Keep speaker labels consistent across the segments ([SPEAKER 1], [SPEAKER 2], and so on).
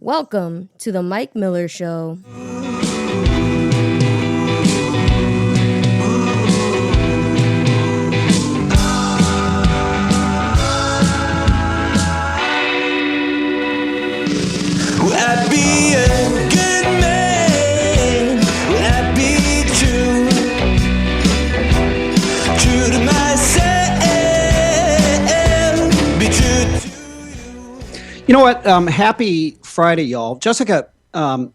[SPEAKER 1] Welcome to the Mike Miller Show.
[SPEAKER 2] Will I be a good man? Will I be true to myself? Be true to you.
[SPEAKER 3] You know what? Happy Friday, y'all. Jessica, I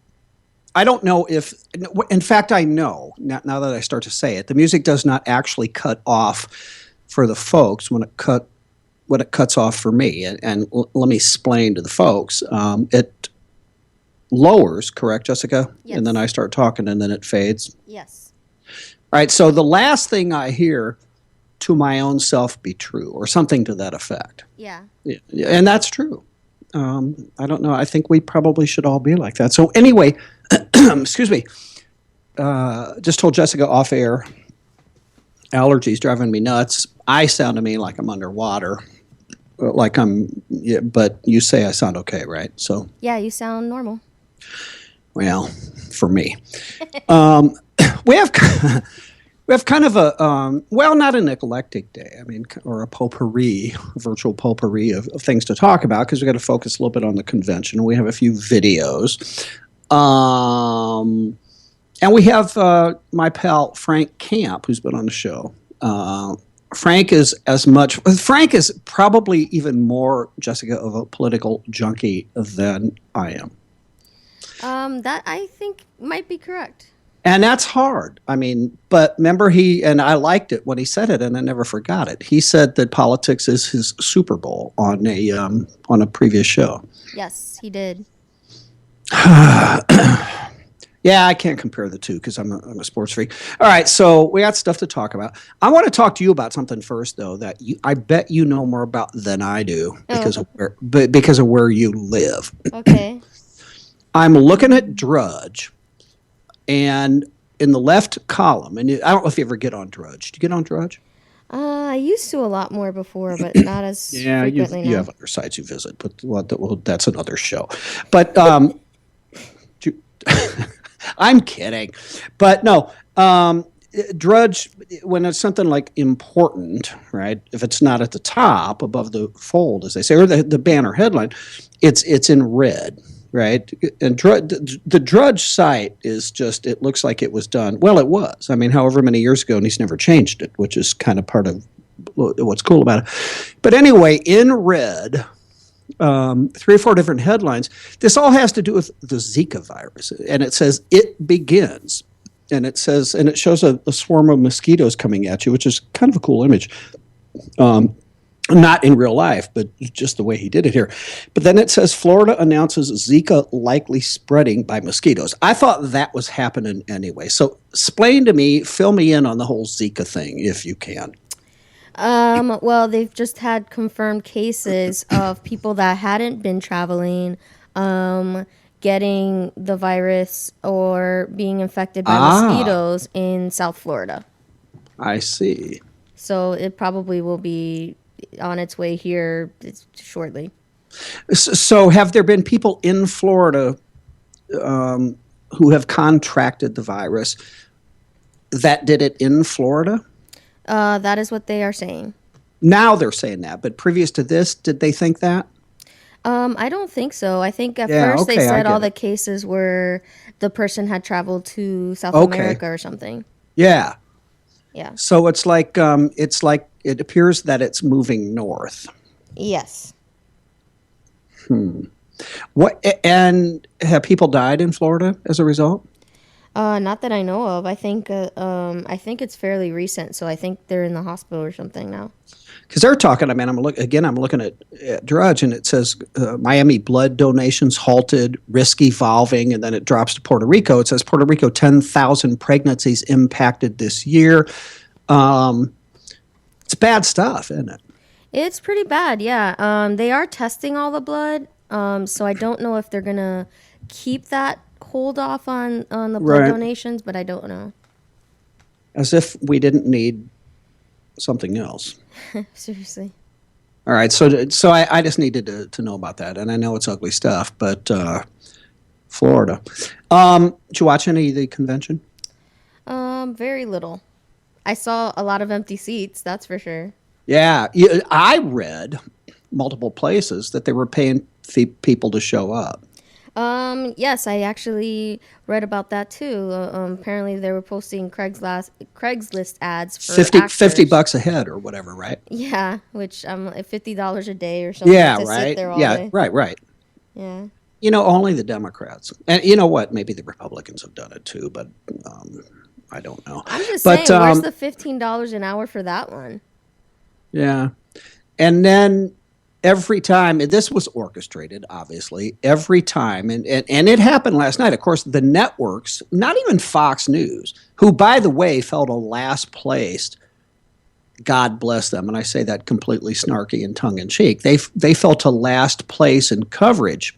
[SPEAKER 3] don't know if, in fact, I know, now that I start to say it, the music does not actually cut off for the folks when it cuts off for me. And let me explain to the folks. It lowers, correct, Jessica?
[SPEAKER 1] Yes.
[SPEAKER 3] And then I start talking and then it fades.
[SPEAKER 1] Yes.
[SPEAKER 3] All right, so the last thing I hear, to my own self be true, or something to that effect.
[SPEAKER 1] Yeah.
[SPEAKER 3] Yeah, and that's true. I don't know. I think we probably should all be like that. So anyway, excuse me. Just told Jessica off air, allergies driving me nuts. I sound to me like I'm underwater, but you say I sound okay, right? So,
[SPEAKER 1] Yeah, you sound normal.
[SPEAKER 3] well, for me. We have kind of a, not an eclectic day, or a potpourri, a virtual potpourri of things to talk about, because we've got to focus a little bit on the convention. We have a few videos. And we have my pal Frank Camp, who's been on the show. Frank is probably even more, Jessica, of a political junkie than I am.
[SPEAKER 1] That I think might be correct.
[SPEAKER 3] And that's hard. But remember and I liked it when he said it, and I never forgot it. He said that politics is his Super Bowl on a previous show.
[SPEAKER 1] Yes, he did.
[SPEAKER 3] Yeah, I can't compare the two because I'm a sports freak. All right, so we got stuff to talk about. I want to talk to you about something first, though, that I bet you know more about than I do because of where you live.
[SPEAKER 1] Okay.
[SPEAKER 3] I'm looking at Drudge, and in the left column, and I don't know if you ever get on Drudge. Do you get on Drudge?
[SPEAKER 1] I used to a lot more before, but not as frequently now.
[SPEAKER 3] You have other sites you visit, but that's another show. But I'm kidding. But no, Drudge, when it's something like important, right? If it's not at the top above the fold, as they say, or the banner headline, it's in red, right? And the Drudge site is just, it looks like it was done. Well, it was. However many years ago, and he's never changed it, which is kind of part of what's cool about it. But anyway, in red, 3 or 4 different headlines. This all has to do with the Zika virus, and it says it begins, and it shows a swarm of mosquitoes coming at you, which is kind of a cool image. Not in real life, but just the way he did it here. But then it says Florida announces Zika likely spreading by mosquitoes. I thought that was happening anyway. So explain to me, fill me in on the whole Zika thing, if you can.
[SPEAKER 1] Well, they've just had confirmed cases of people that hadn't been traveling, getting the virus or being infected by mosquitoes in South Florida.
[SPEAKER 3] I see.
[SPEAKER 1] So it probably will be on its way here shortly.
[SPEAKER 3] So have there been people in Florida who have contracted the virus that did it in Florida?
[SPEAKER 1] That is what they are saying.
[SPEAKER 3] Now they're saying that, but previous to this, did they think that?
[SPEAKER 1] I don't think so. I think at first they said all the cases were the person had traveled to South America or something.
[SPEAKER 3] Yeah.
[SPEAKER 1] Yeah.
[SPEAKER 3] So it's like it appears that it's moving north.
[SPEAKER 1] Yes.
[SPEAKER 3] What, and have people died in Florida as a result?
[SPEAKER 1] Not that I know of. I think it's fairly recent, so I think they're in the hospital or something now.
[SPEAKER 3] Because they're talking. I'm looking at Drudge, and it says Miami blood donations halted, risk evolving, and then it drops to Puerto Rico. It says Puerto Rico 10,000 pregnancies impacted this year. It's bad stuff, isn't it?
[SPEAKER 1] It's pretty bad, yeah. They are testing all the blood, so I don't know if they're gonna keep that hold off on the blood donations, but I don't know.
[SPEAKER 3] As if we didn't need something else.
[SPEAKER 1] Seriously.
[SPEAKER 3] All right, so I just needed to know about that, and I know it's ugly stuff, but Florida. Did you watch any of the convention?
[SPEAKER 1] Very little. I saw a lot of empty seats, that's for sure.
[SPEAKER 3] Yeah, I read multiple places that they were paying people to show up.
[SPEAKER 1] Yes, I actually read about that too. Apparently they were posting Craigslist ads for
[SPEAKER 3] 50
[SPEAKER 1] actors.
[SPEAKER 3] $50 a head or whatever, right?
[SPEAKER 1] Yeah, which $50 a day or something
[SPEAKER 3] Yeah,
[SPEAKER 1] to sit
[SPEAKER 3] right.
[SPEAKER 1] there all
[SPEAKER 3] Yeah,
[SPEAKER 1] day.
[SPEAKER 3] right.
[SPEAKER 1] Yeah.
[SPEAKER 3] Only the Democrats. And you know what? Maybe the Republicans have done it too, but I don't know.
[SPEAKER 1] I'm just
[SPEAKER 3] But
[SPEAKER 1] saying, where's the $15 an hour for that one?
[SPEAKER 3] yeah. And then every time, and this was orchestrated, obviously, every time, and it happened last night. Of course, the networks, not even Fox News, who, by the way, fell to last place. God bless them, and I say that completely snarky and tongue in cheek. They fell to last place in coverage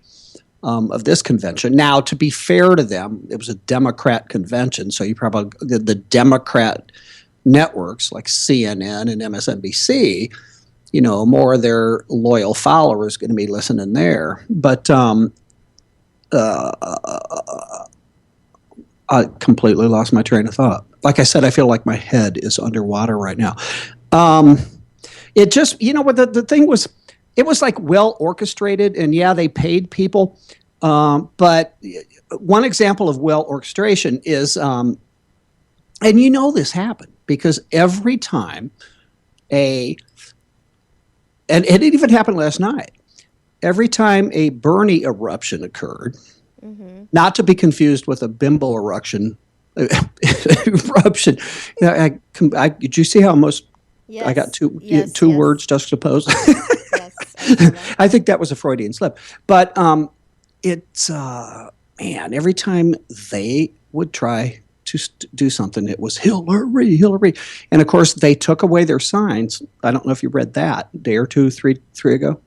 [SPEAKER 3] of this convention. Now, to be fair to them, it was a Democrat convention, so you probably the Democrat networks like CNN and MSNBC, more of their loyal followers going to be listening there. But I completely lost my train of thought. Like I said, I feel like my head is underwater right now. It just, what the thing was, it was like well orchestrated, and yeah, they paid people. But one example of well orchestration is, and this happened because every time and it even happened last night, every time a Bernie eruption occurred, not to be confused with a bimbo eruption. Eruption. Did you see how most?
[SPEAKER 1] Yes.
[SPEAKER 3] I got two
[SPEAKER 1] Yes,
[SPEAKER 3] two
[SPEAKER 1] yes.
[SPEAKER 3] words juxtaposed.
[SPEAKER 1] Yes, I saw that.
[SPEAKER 3] I think that was a Freudian slip. But it's man, every time they would try to do something, it was Hillary, Hillary, and of course they took away their signs. I don't know if you read that a day or two, three ago.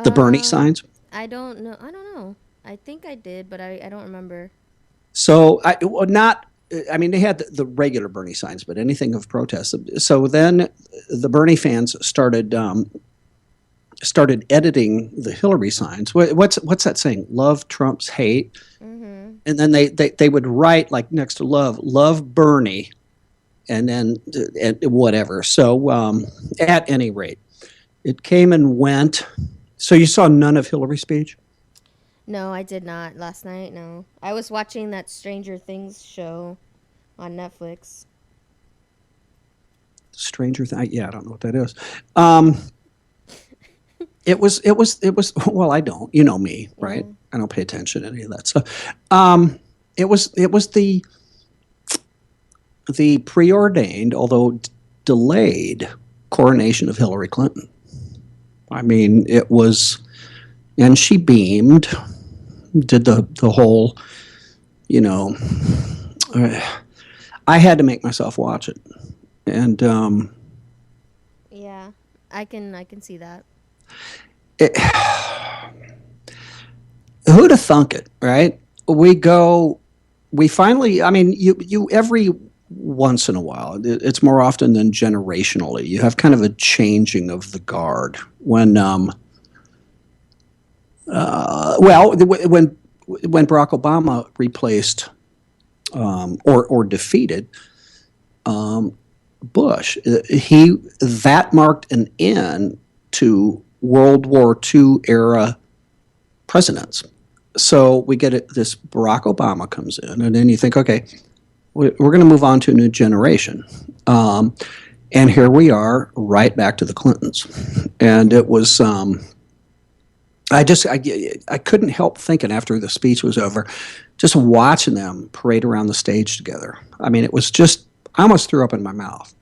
[SPEAKER 3] The Bernie signs.
[SPEAKER 1] I don't know. I think I did, but I don't remember.
[SPEAKER 3] So they had the regular Bernie signs, but anything of protest. So then the Bernie fans started editing the Hillary signs. What's that saying? Love trumps hate. And then they would write like next to love Bernie, and then and whatever. So at any rate, it came and went. So you saw none of Hillary's speech?
[SPEAKER 1] No, I did not last night. No, I was watching that Stranger Things show on Netflix.
[SPEAKER 3] Stranger Things. Yeah, I don't know what that is. It was. Well, I don't. You know me, right? I don't pay attention to any of that stuff. It was the preordained, although delayed, coronation of Hillary Clinton. I mean, it was, and she beamed, did the whole, I had to make myself watch it, and
[SPEAKER 1] Yeah, I can see that.
[SPEAKER 3] Who'd have thunk it, right? We finally, I mean, you every once in a while, it's more often than generationally, you have kind of a changing of the guard when, when Barack Obama replaced or defeated Bush, that marked an end to World War II era presidents. So we get this Barack Obama comes in, and then you think, okay, we're going to move on to a new generation. And here we are right back to the Clintons. And it was, I couldn't help thinking after the speech was over, just watching them parade around the stage together. I mean, it was just, I almost threw up in my mouth.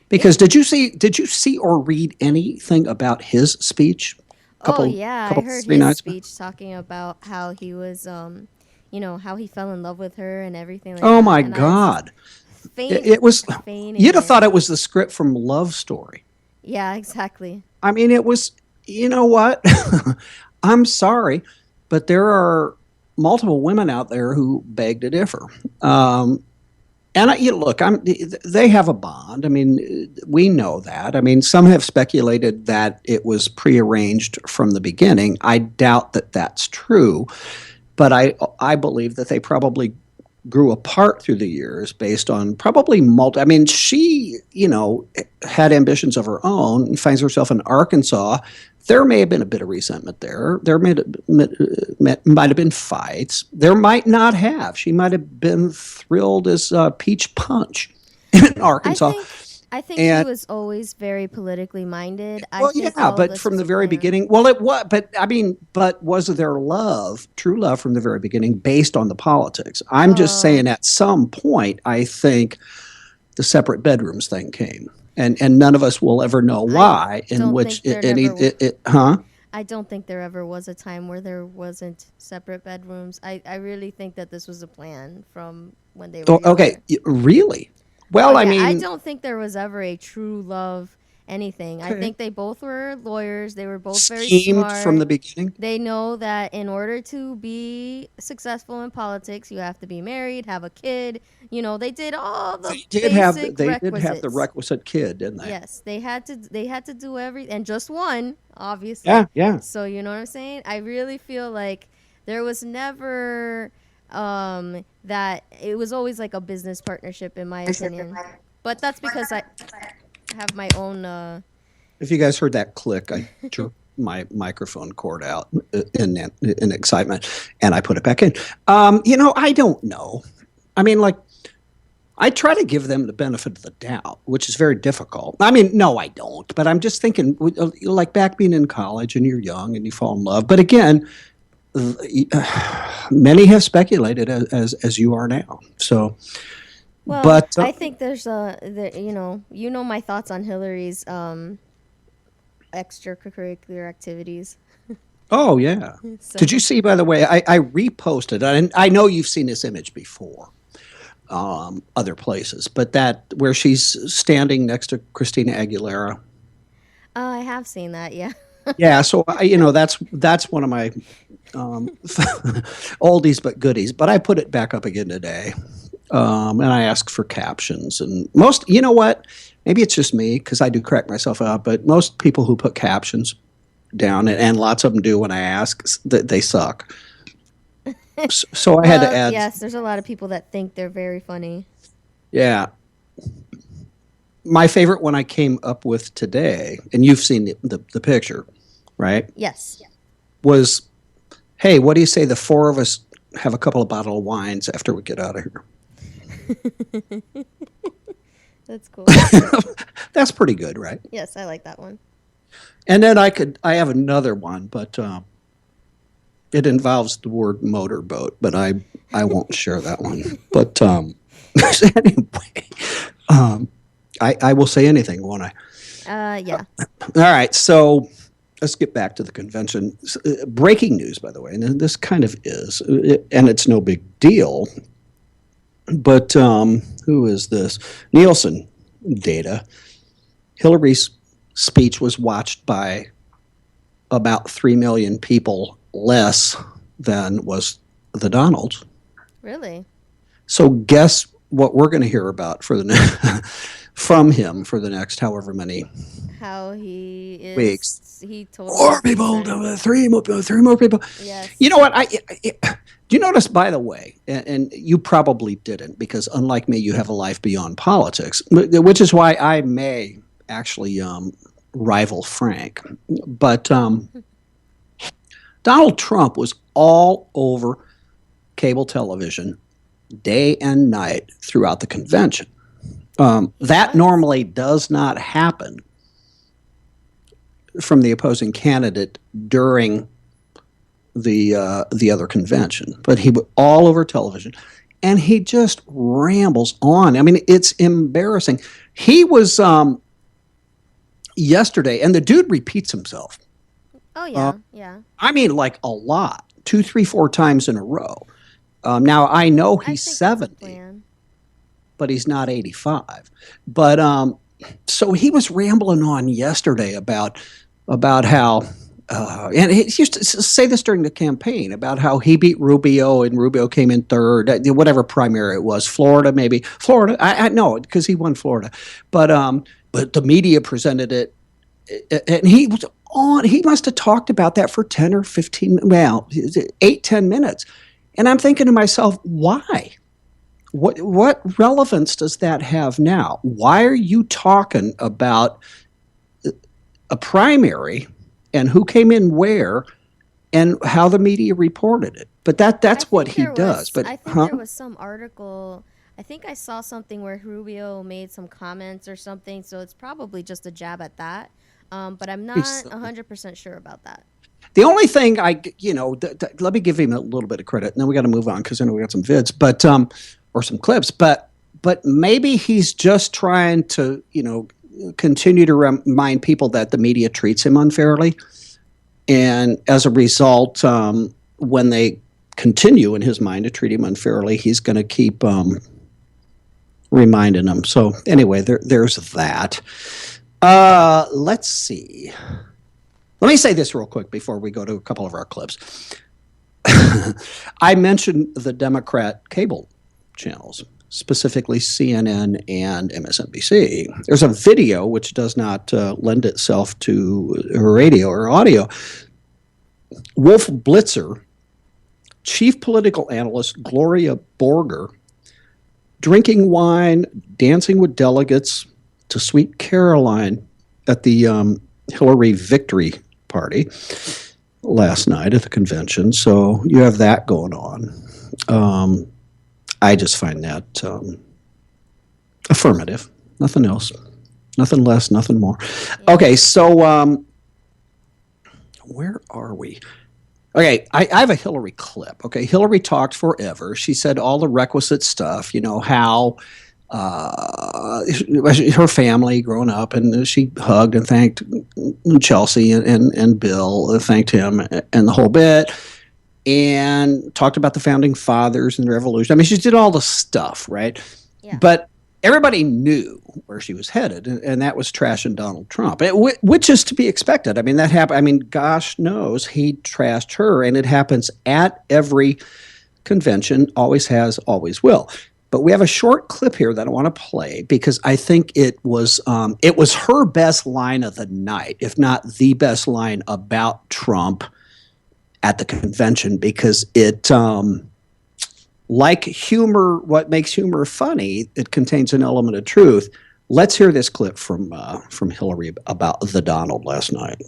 [SPEAKER 3] Because did you see or read anything about his speech?
[SPEAKER 1] I heard his speech talking about how he was, how he fell in love with her and everything like that.
[SPEAKER 3] Oh my
[SPEAKER 1] And
[SPEAKER 3] God.
[SPEAKER 1] Fainting,
[SPEAKER 3] It was,
[SPEAKER 1] fainting
[SPEAKER 3] you'd have
[SPEAKER 1] there.
[SPEAKER 3] thought it was the script from Love Story.
[SPEAKER 1] Yeah, exactly.
[SPEAKER 3] I mean, it was, you know what? I'm sorry, but there are multiple women out there who beg to differ. Look, they have a bond. I mean, we know that. I mean, some have speculated that it was prearranged from the beginning. I doubt that that's true. but I believe that they probably grew apart through the years based on probably I mean, she, had ambitions of her own and finds herself in Arkansas. There may have been a bit of resentment there. There might have been fights. There might not have. She might have been thrilled as peach punch in Arkansas.
[SPEAKER 1] I think
[SPEAKER 3] And-
[SPEAKER 1] she was always very politically minded.
[SPEAKER 3] Well, but from the very beginning, well, it was, but was there true love from the very beginning based on the politics? I'm just saying at some point, I think the separate bedrooms thing came. And none of us will ever know why, in which
[SPEAKER 1] I don't think there ever was a time where there wasn't separate bedrooms. I really think that this was a plan from when they were
[SPEAKER 3] Okay, really? Well, I mean,
[SPEAKER 1] I don't think there was ever a true love anything. I think they both were lawyers. They were both very
[SPEAKER 3] schemed
[SPEAKER 1] smart.
[SPEAKER 3] from the beginning.
[SPEAKER 1] They know that in order to be successful in politics, you have to be married, have a kid. They did all the
[SPEAKER 3] They did
[SPEAKER 1] requisites.
[SPEAKER 3] have the requisite kid, didn't they?
[SPEAKER 1] Yes, they had to do everything, and just one, obviously.
[SPEAKER 3] Yeah.
[SPEAKER 1] So you know what I'm saying? I really feel like there was never that it was always like a business partnership, in my opinion. But that's because I have my own.
[SPEAKER 3] If you guys heard that click, I jerked my microphone cord out in excitement, and I put it back in. I don't know. I mean, I try to give them the benefit of the doubt, which is very difficult. I mean, no, I don't. But I'm just thinking, like back being in college and you're young and you fall in love. But again, many have speculated as you are now. So,
[SPEAKER 1] Well,
[SPEAKER 3] but
[SPEAKER 1] I think there's my thoughts on Hillary's extracurricular activities.
[SPEAKER 3] oh yeah.
[SPEAKER 1] So,
[SPEAKER 3] Did you see? By the way, I reposted, and I know you've seen this image before, other places, but that where she's standing next to Christina Aguilera.
[SPEAKER 1] Oh, I have seen that. Yeah.
[SPEAKER 3] Yeah, so that's one of my oldies but goodies. But I put it back up again today, and I asked for captions. And most, you know what? Maybe it's just me because I do crack myself up. But most people who put captions down, and lots of them do when I ask, they suck. So I had to add.
[SPEAKER 1] Yes, there's a lot of people that think they're very funny.
[SPEAKER 3] Yeah. My favorite one I came up with today, and you've seen the picture, right?
[SPEAKER 1] Yes.
[SPEAKER 3] Was, hey, what do you say the four of us have a couple of bottle of wines after we get out of here?
[SPEAKER 1] That's cool.
[SPEAKER 3] That's pretty good, right?
[SPEAKER 1] Yes, I like that one.
[SPEAKER 3] And then I have another one, but it involves the word motorboat, but I won't share that one. But anyway, I will say anything, won't I?
[SPEAKER 1] Yeah.
[SPEAKER 3] All right, so let's get back to the convention. Breaking news, by the way, and this kind of is, and it's no big deal, but who is this? Nielsen data. Hillary's speech was watched by about 3 million people less than was the Donald's.
[SPEAKER 1] Really?
[SPEAKER 3] So guess what we're going to hear about from him for the next however many
[SPEAKER 1] How he is.
[SPEAKER 3] weeks.
[SPEAKER 1] He totally.
[SPEAKER 3] More people, three more people.
[SPEAKER 1] Yes.
[SPEAKER 3] You know what? Do you notice, by the way, and you probably didn't, because unlike me, you have a life beyond politics, which is why I may actually rival Frank. But Donald Trump was all over cable television day and night throughout the convention. That normally does not happen from the opposing candidate during the other convention, but he was all over television, and he just rambles on. I mean, it's embarrassing. He was yesterday, and the dude repeats himself.
[SPEAKER 1] Oh yeah, yeah.
[SPEAKER 3] I mean, like a lot, 2, 3, 4 times in a row. Now I know
[SPEAKER 1] I
[SPEAKER 3] he's
[SPEAKER 1] think that's the
[SPEAKER 3] 70,
[SPEAKER 1] plan.
[SPEAKER 3] but he's not 85. But so he was rambling on yesterday about how, and he used to say this during the campaign about how he beat Rubio and Rubio came in third, whatever primary it was, Florida maybe. Florida, I know because he won Florida, but the media presented it, and he was on. He must have talked about that for 10 or 15, 8, 10 minutes. And I'm thinking to myself, why? What relevance does that have now? Why are you talking about a primary and who came in where and how the media reported it? But that's what he does. But
[SPEAKER 1] I think there was some article. I think I saw something where Rubio made some comments or something. So it's probably just a jab at that. But I'm not 100% sure about that.
[SPEAKER 3] The only thing let me give him a little bit of credit, and then we got to move on because I know we got some vids, but or some clips, but maybe he's just trying to continue to remind people that the media treats him unfairly, and as a result, when they continue in his mind to treat him unfairly, he's going to keep reminding them. So anyway, there's that. Let's see. Let me say this real quick before we go to a couple of our clips. I mentioned the Democrat cable channels, specifically CNN and MSNBC. There's a video which does not lend itself to radio or audio. Wolf Blitzer, chief political analyst Gloria Borger, drinking wine, dancing with delegates to Sweet Caroline at the Hillary victory party last night at the convention. So you have that going on. I just find that affirmative. Nothing else. Nothing less, nothing more. Okay, so where are we? Okay, I have a Hillary clip. Okay, Hillary talked forever. She said all the requisite stuff, how her family growing up, and she hugged and thanked Chelsea and Bill, thanked him and the whole bit, and talked about the founding fathers and the revolution. I mean, she did all the stuff, right? Yeah. But everybody knew where she was headed, and that was trashing Donald Trump, which is to be expected. I mean, that happened. I mean, gosh knows he trashed her, and it happens at every convention, always has, always will. But we have a short clip here that I want to play because I think it was her best line of the night, if not the best line about Trump at the convention, because it, like humor, what makes humor funny, it contains an element of truth. Let's hear this clip from Hillary about the Donald last night.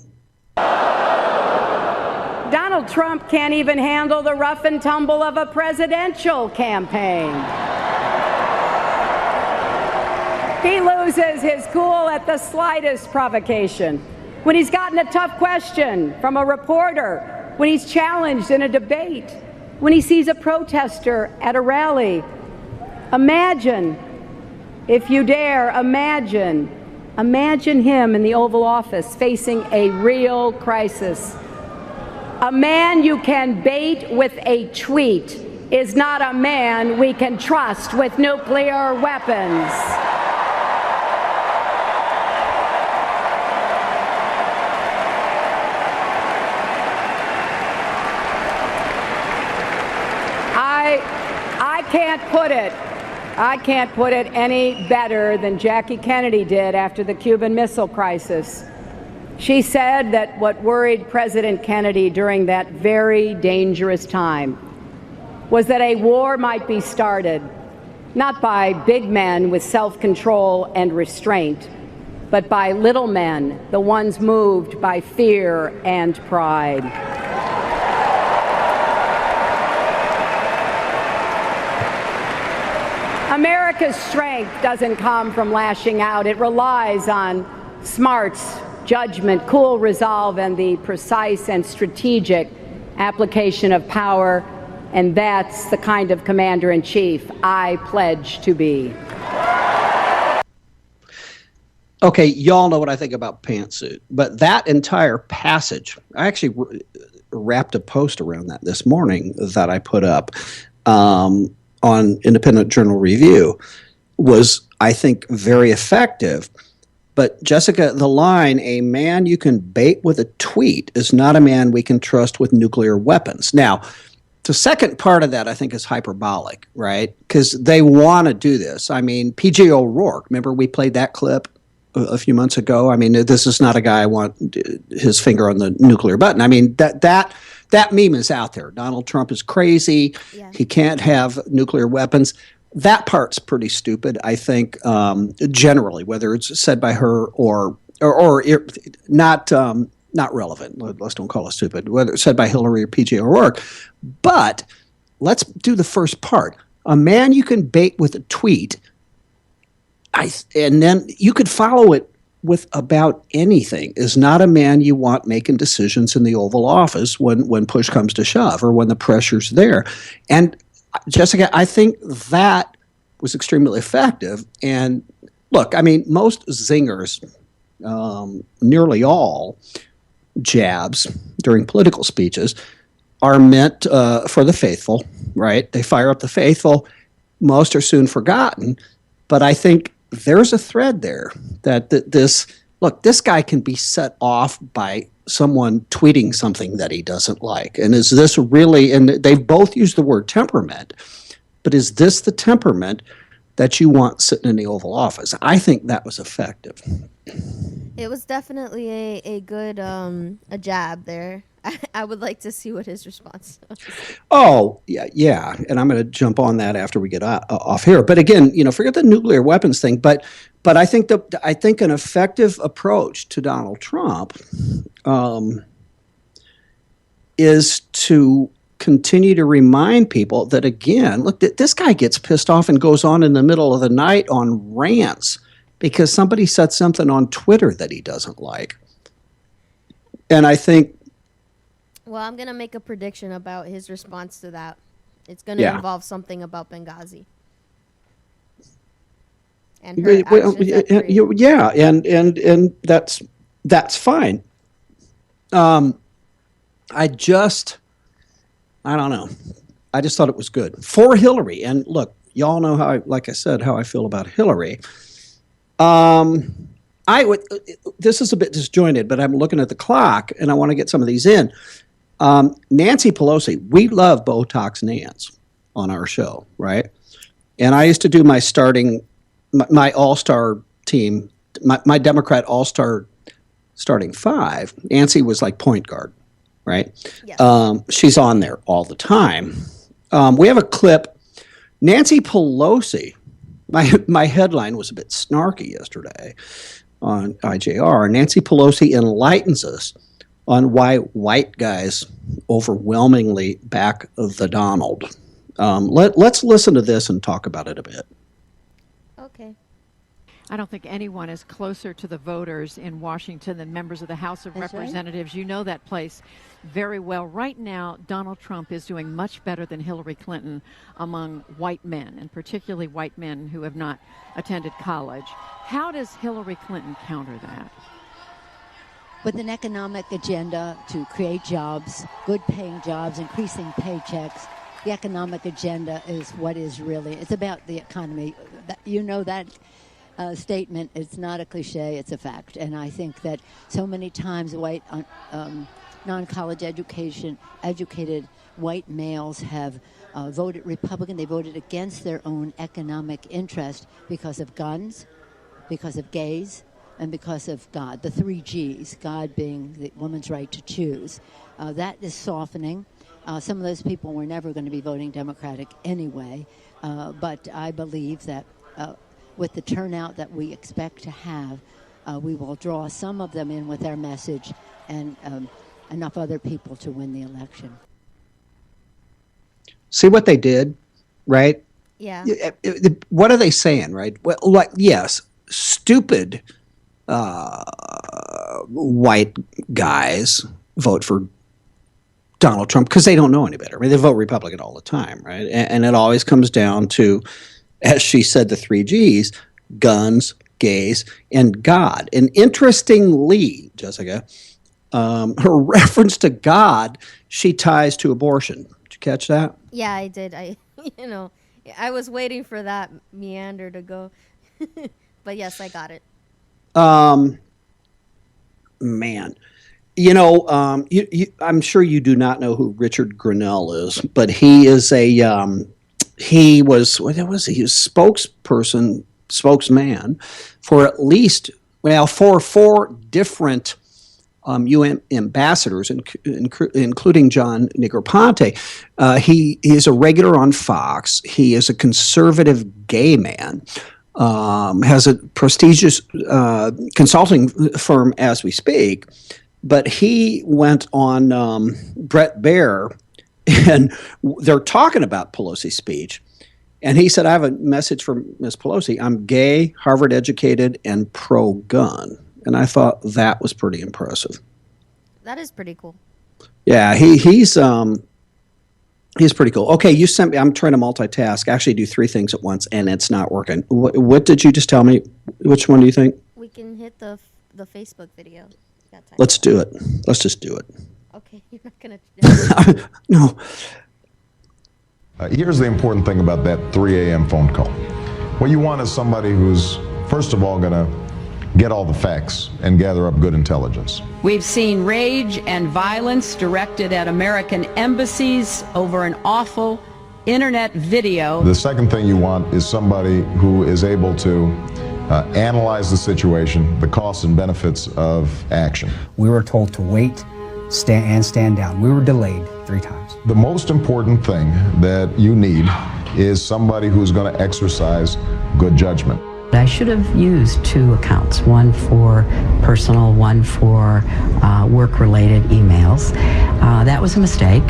[SPEAKER 4] Donald Trump can't even handle the rough and tumble of a presidential campaign. He loses his cool at the slightest provocation. When he's gotten a tough question from a reporter, when he's challenged in a debate, when he sees a protester at a rally. Imagine, if you dare, imagine him in the Oval Office facing a real crisis. A man you can bait with a tweet is not a man we can trust with nuclear weapons. I can't put it any better than Jackie Kennedy did after the Cuban Missile Crisis. She said that what worried President Kennedy during that very dangerous time was that a war might be started, not by big men with self-control and restraint, but by little men, the ones moved by fear and pride. America's strength doesn't come from lashing out. It relies on smarts, judgment, cool resolve, and the precise and strategic application of power. And that's the kind of commander-in-chief I pledge to be.
[SPEAKER 3] Okay, y'all know what I think about Pantsuit, but that entire passage, I actually wrapped a post around that this morning that I put up on Independent Journal Review, was, I think, very effective. But Jessica, the line, a man you can bait with a tweet is not a man we can trust with nuclear weapons. Now, the second part of that, I think, is hyperbolic, right? Because they want to do this. I mean, P.J. O'Rourke, remember we played that clip a few months ago? I mean, this is not a guy I want his finger on the nuclear button. I mean, that that meme is out there. Donald Trump is crazy.
[SPEAKER 1] Yeah.
[SPEAKER 3] He can't have nuclear weapons. That part's pretty stupid, I think, generally, whether it's said by her or not relevant. Let's don't call it stupid, whether it's said by Hillary or PJ O'Rourke. But let's do the first part. A man you can bait with a tweet, and then you could follow it with about anything, is not a man you want making decisions in the Oval Office when push comes to shove or when the pressure's there. And Jessica, I think that was extremely effective. And look, I mean, most zingers, nearly all jabs during political speeches are meant for the faithful, right? They fire up the faithful. Most are soon forgotten. But I think there's a thread there that this guy can be set off by someone tweeting something that he doesn't like. And is this really, and they've both used the word temperament, but is this the temperament that you want sitting in the Oval Office? I think that was effective.
[SPEAKER 1] It was definitely a good a jab there. I would like to see what his response was.
[SPEAKER 3] Oh, yeah. And I'm going to jump on that after we get off here. But again, forget the nuclear weapons thing. But I think an effective approach to Donald Trump is to continue to remind people that, again, look, this guy gets pissed off and goes on in the middle of the night on rants because somebody said something on Twitter that he doesn't like. And I think...
[SPEAKER 1] Well, I'm going to make a prediction about his response to that. It's going to involve something about Benghazi. And her and that's fine. I don't know. I just thought it was good for Hillary. And look, y'all know how I feel about Hillary. This is a bit disjointed, but I'm looking at the clock and I want to get some of these in. Nancy Pelosi, we love Botox Nance on our show, right? And I used to do my all-star team, my Democrat all-star starting five. Nancy was like point guard, right? Yes. She's on there all the time. We have a clip. Nancy Pelosi, my headline was a bit snarky yesterday on IJR. Nancy Pelosi enlightens us on why white guys overwhelmingly back the Donald. Let's listen to this and talk about it a bit. Okay.
[SPEAKER 5] I don't think anyone is closer to the voters in Washington than members of the House of Representatives. Right. You know that place very well. Right now, Donald Trump is doing much better than Hillary Clinton among white men, and particularly white men who have not attended college. How does Hillary Clinton counter that?
[SPEAKER 6] With an economic agenda to create jobs, good-paying jobs, increasing paychecks. The economic agenda is what is really, it's about the economy. That statement, it's not a cliche, it's a fact. And I think that so many times white, non-college educated white males have voted Republican. They voted against their own economic interest because of guns, because of gays, and because of God, the 3 Gs, God being the woman's right to choose. That is softening. Some of those people were never going to be voting Democratic anyway, but I believe that with the turnout that we expect to have, we will draw some of them in with our message and enough other people to win the election.
[SPEAKER 3] See what they did, right?
[SPEAKER 1] Yeah.
[SPEAKER 3] What are they saying, right? Well, like, yes, stupid white guys vote for Donald Trump because they don't know any better. I mean, they vote Republican all the time, right? And it always comes down to, as she said, the 3 Gs, guns, gays, and God. And interestingly, Jessica, her reference to God, she ties to abortion. Did you catch that?
[SPEAKER 1] Yeah, I did. I was waiting for that meander to go. But yes, I got it.
[SPEAKER 3] Man, I'm sure you do not know who Richard Grenell is, but he is he was spokesman for at least, for 4 different UN ambassadors, including John Negroponte. He is a regular on Fox. He is a conservative gay man. Has a prestigious consulting firm as we speak, but he went on Brett Baier, and they're talking about Pelosi's speech, and he said, "I have a message for Ms. Pelosi. I'm gay, Harvard educated, and pro-gun." And I thought that was pretty impressive.
[SPEAKER 1] That is pretty cool.
[SPEAKER 3] Yeah, he's pretty cool. Okay, you sent me. I'm trying to multitask. Actually, do 3 things at once, and it's not working. What did you just tell me? Which one do you think?
[SPEAKER 1] We can hit the Facebook video. Got time.
[SPEAKER 3] Let's do it. Let's just do it.
[SPEAKER 1] Okay, you're not gonna.
[SPEAKER 3] No.
[SPEAKER 7] Here's the important thing about that 3 a.m. phone call. What you want is somebody who's, first of all, going to get all the facts and gather up good intelligence.
[SPEAKER 8] We've seen rage and violence directed at American embassies over an awful internet video.
[SPEAKER 7] The second thing you want is somebody who is able to analyze the situation, the costs and benefits of action.
[SPEAKER 9] We were told to wait, stand down. We were delayed 3 times.
[SPEAKER 7] The most important thing that you need is somebody who's going to exercise good judgment.
[SPEAKER 10] I should have used 2 accounts, one for personal, one for work-related emails. That was a mistake.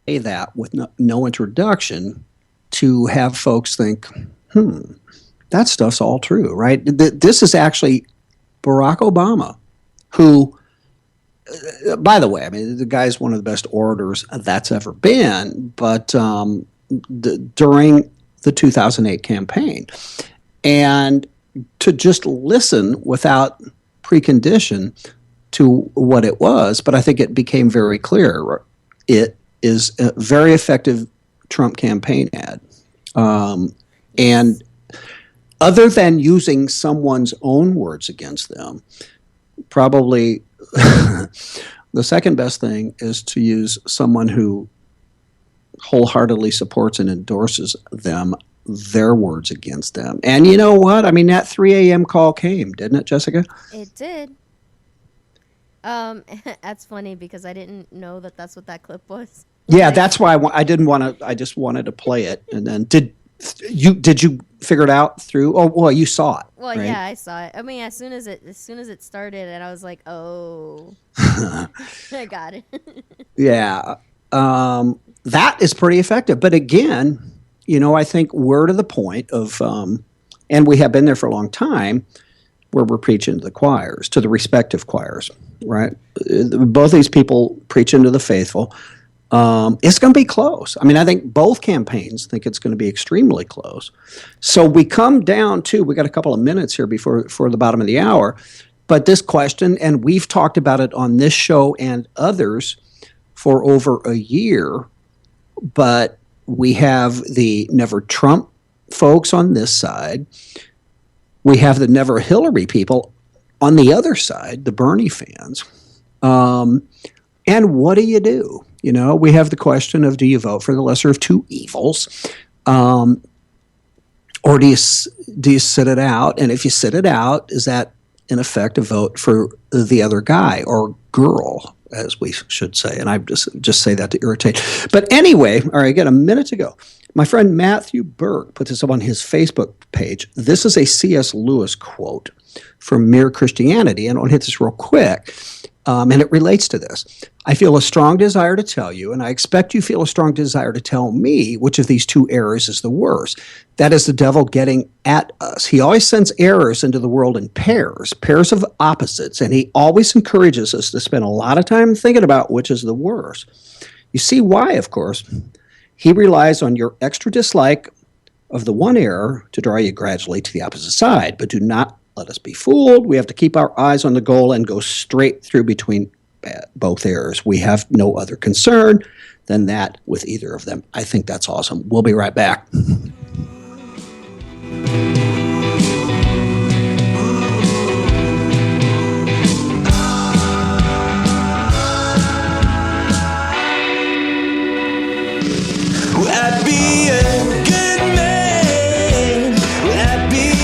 [SPEAKER 3] Say that with no introduction to have folks think, that stuff's all true, right? This is actually Barack Obama, who, by the way, I mean, the guy's one of the best orators that's ever been, but during the 2008 campaign. And to just listen without precondition to what it was, but I think it became very clear. It is a very effective Trump campaign ad. And other than using someone's own words against them, probably the second best thing is to use someone who wholeheartedly supports and endorses them, their words against them. And you know what? I mean, that 3 a.m. call came, didn't it, Jessica?
[SPEAKER 1] It did. That's funny because I didn't know that that's what that clip was.
[SPEAKER 3] Yeah, that's why I didn't want to. I just wanted to play it. And then did you figure it out through? Oh, well, you saw it.
[SPEAKER 1] Well,
[SPEAKER 3] right?
[SPEAKER 1] yeah, I saw it. I mean, as soon as it started, and I was like, oh, I got it.
[SPEAKER 3] Yeah, that is pretty effective. But again, you know, I think we're to the point of, and we have been there for a long time, where we're preaching to the choirs, to the respective choirs, right? Both these people preaching to the faithful. It's going to be close. I mean, I think both campaigns think it's going to be extremely close. So we come down to, we got a couple of minutes here before the bottom of the hour, but this question, and we've talked about it on this show and others for over a year, but we have the Never Trump folks on this side. We have the Never Hillary people on the other side, the Bernie fans. And what do you do? You know, we have the question of, do you vote for the lesser of 2 evils? Or do you sit it out? And if you sit it out, is that in effect a vote for the other guy or girl, as we should say? And I just say that to irritate. But anyway, all right, I got a minute to go. My friend Matthew Burke put this up on his Facebook page. This is a C.S. Lewis quote from Mere Christianity, and I'll hit this real quick. And it relates to this. I feel a strong desire to tell you, and I expect you feel a strong desire to tell me, which of these 2 errors is the worst. That is the devil getting at us. He always sends errors into the world in pairs of opposites, and he always encourages us to spend a lot of time thinking about which is the worst. You see why, of course. He relies on your extra dislike of the one error to draw you gradually to the opposite side, but do not let us be fooled. We have to keep our eyes on the goal and go straight through between both errors. We have no other concern than that with either of them. I think that's awesome. We'll be right back.
[SPEAKER 2] Will I be a good man? Will I be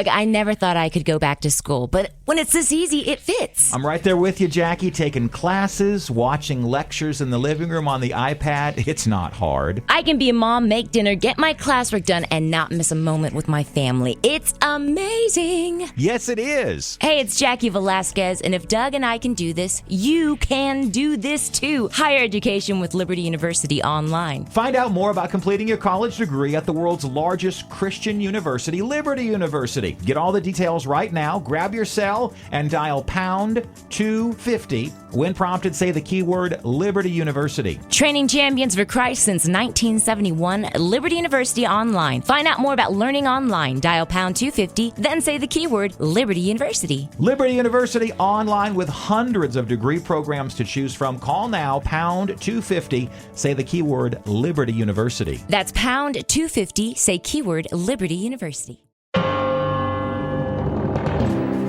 [SPEAKER 11] Doug, I never thought I could go back to school, but when it's this easy, it fits.
[SPEAKER 12] I'm right there with you, Jackie, taking classes, watching lectures in the living room on the iPad. It's not hard.
[SPEAKER 11] I can be a mom, make dinner, get my classwork done, and not miss a moment with my family. It's amazing.
[SPEAKER 12] Yes, it is.
[SPEAKER 11] Hey, it's Jackie Velasquez, and if Doug and I can do this, you can do this too. Higher education with Liberty University Online.
[SPEAKER 12] Find out more about completing your college degree at the world's largest Christian university, Liberty University. Get all the details right now. Grab your cell and dial pound 250. When prompted, say the keyword Liberty University.
[SPEAKER 11] Training champions for Christ since 1971, Liberty University Online. Find out more about learning online. Dial pound 250, then say the keyword Liberty University.
[SPEAKER 12] Liberty University Online with hundreds of degree programs to choose from. Call now, pound 250. Say the keyword Liberty University.
[SPEAKER 11] That's pound 250. Say keyword Liberty University.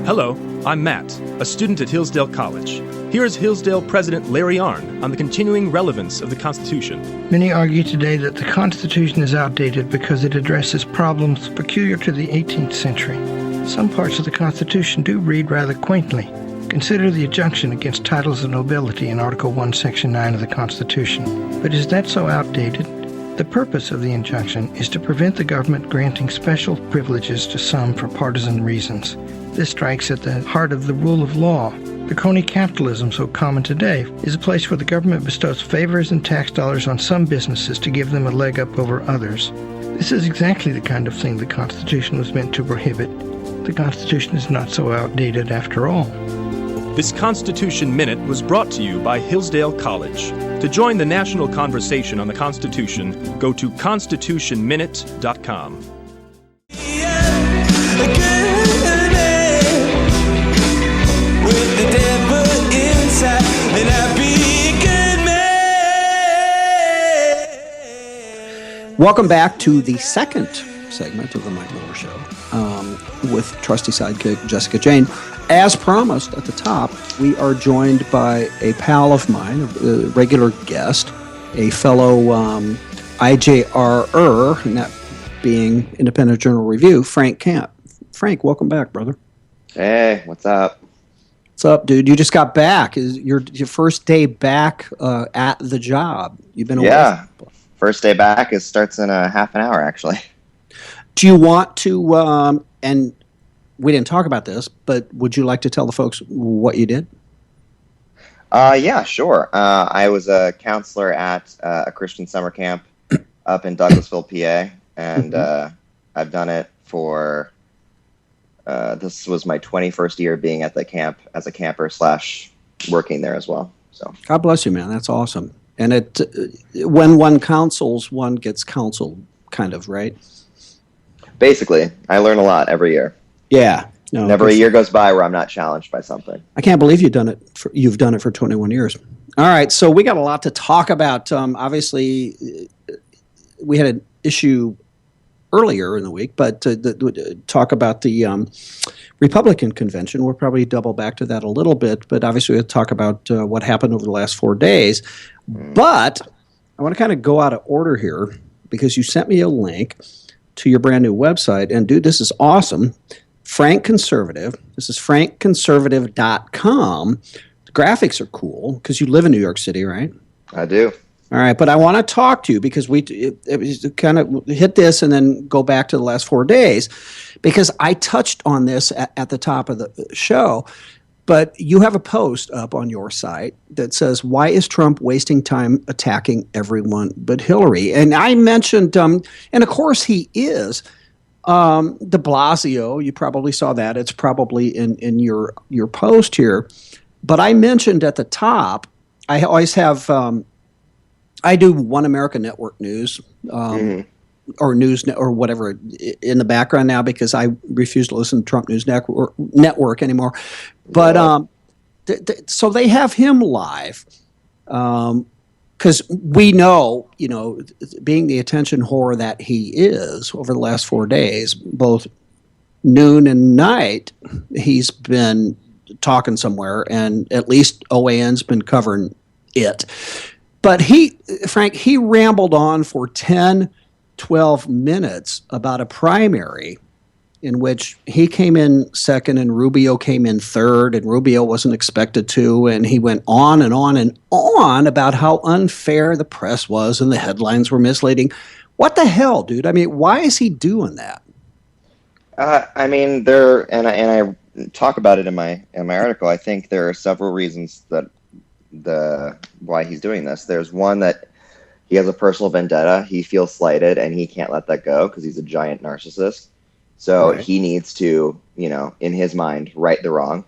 [SPEAKER 13] Hello, I'm Matt, a student at Hillsdale College. Here is Hillsdale President Larry Arnn on the continuing relevance of the Constitution.
[SPEAKER 14] Many argue today that the Constitution is outdated because it addresses problems peculiar to the 18th century. Some parts of the Constitution do read rather quaintly. Consider the injunction against titles of nobility in Article 1, Section 9 of the Constitution. But is that so outdated? The purpose of the injunction is to prevent the government granting special privileges to some for partisan reasons. This strikes at the heart of the rule of law. The crony capitalism so common today is a place where the government bestows favors and tax dollars on some businesses to give them a leg up over others. This is exactly the kind of thing the Constitution was meant to prohibit. The Constitution is not so outdated after all.
[SPEAKER 13] This Constitution Minute was brought to you by Hillsdale College. To join the national conversation on the Constitution, go to constitutionminute.com.
[SPEAKER 3] Welcome back to the second segment of the Mike Miller Show with trusty sidekick Jessica Jane. As promised at the top, we are joined by a pal of mine, a regular guest, a fellow IJRer, and that being Independent Journal Review, Frank Camp. Frank, welcome back, brother.
[SPEAKER 15] Hey, what's up?
[SPEAKER 3] What's up, dude? You just got back. Is your first day back at the job? You've been away?
[SPEAKER 15] Yeah, first day back starts in a half an hour, actually.
[SPEAKER 3] Do you want to, and we didn't talk about this, but would you like to tell the folks what you did?
[SPEAKER 15] Yeah, sure. I was a counselor at a Christian summer camp up in Douglasville, PA, and I've done it for, this was my 21st year being at the camp as a camper / working there as well. So
[SPEAKER 3] God bless you, man. That's awesome. And when one counsels, one gets counseled, kind of, right?
[SPEAKER 15] Basically, I learn a lot every year.
[SPEAKER 3] Yeah. No,
[SPEAKER 15] never a year goes by where I'm not challenged by something.
[SPEAKER 3] I can't believe you've done it for 21 years. All right, so we got a lot to talk about. Obviously, we had an issue earlier in the week, but talk about the Republican convention. We'll probably double back to that a little bit, but obviously we'll talk about what happened over the last 4 days. But I want to kind of go out of order here because you sent me a link to your brand new website. And dude, this is awesome. Frank Conservative. This is frankconservative.com. The graphics are cool because you live in New York City, right?
[SPEAKER 15] I do.
[SPEAKER 3] All right, but I want to talk to you because it kind of hit this and then go back to the last 4 days because I touched on this at the top of the show. But you have a post up on your site that says, why is Trump wasting time attacking everyone but Hillary? And I mentioned, and of course he is, de Blasio. You probably saw that. It's probably in your post here. But I mentioned at the top, I always have, I do One America Network News. Or news or whatever in the background now because I refuse to listen to Trump News Network anymore. But so they have him live because we know, being the attention whore that he is over the last 4 days, both noon and night, he's been talking somewhere and at least OAN's been covering it. But Frank, he rambled on for 10 12 minutes about a primary in which he came in second and Rubio came in third, and Rubio wasn't expected to, and he went on and on and on about how unfair the press was and the headlines were misleading. What the hell, dude? I mean, why is he doing that?
[SPEAKER 15] I mean, I talk about it in my article. I think there are several reasons that why he's doing this. There's one that he has a personal vendetta. He feels slighted, and he can't let that go because he's a giant narcissist. So he needs to, in his mind, right the wrong,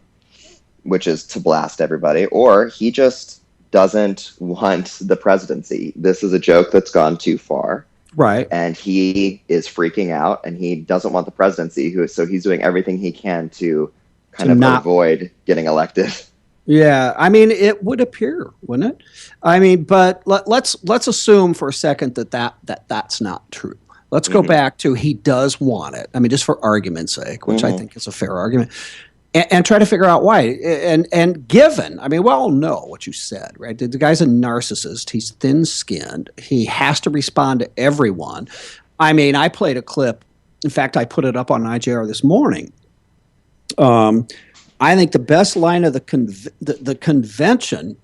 [SPEAKER 15] which is to blast everybody. Or he just doesn't want the presidency. This is a joke that's gone too far.
[SPEAKER 3] Right.
[SPEAKER 15] And he is freaking out, and he doesn't want the presidency. So he's doing everything he can to kind of avoid getting elected.
[SPEAKER 3] Yeah, I mean, it would appear, wouldn't it? I mean, but let's assume for a second that's not true. Let's go back to he does want it. I mean, just for argument's sake, which I think is a fair argument, and try to figure out why. And given, I mean, we all know what you said, right? The guy's a narcissist. He's thin-skinned. He has to respond to everyone. I mean, I played a clip. In fact, I put it up on IJR this morning. I think the best line of the convention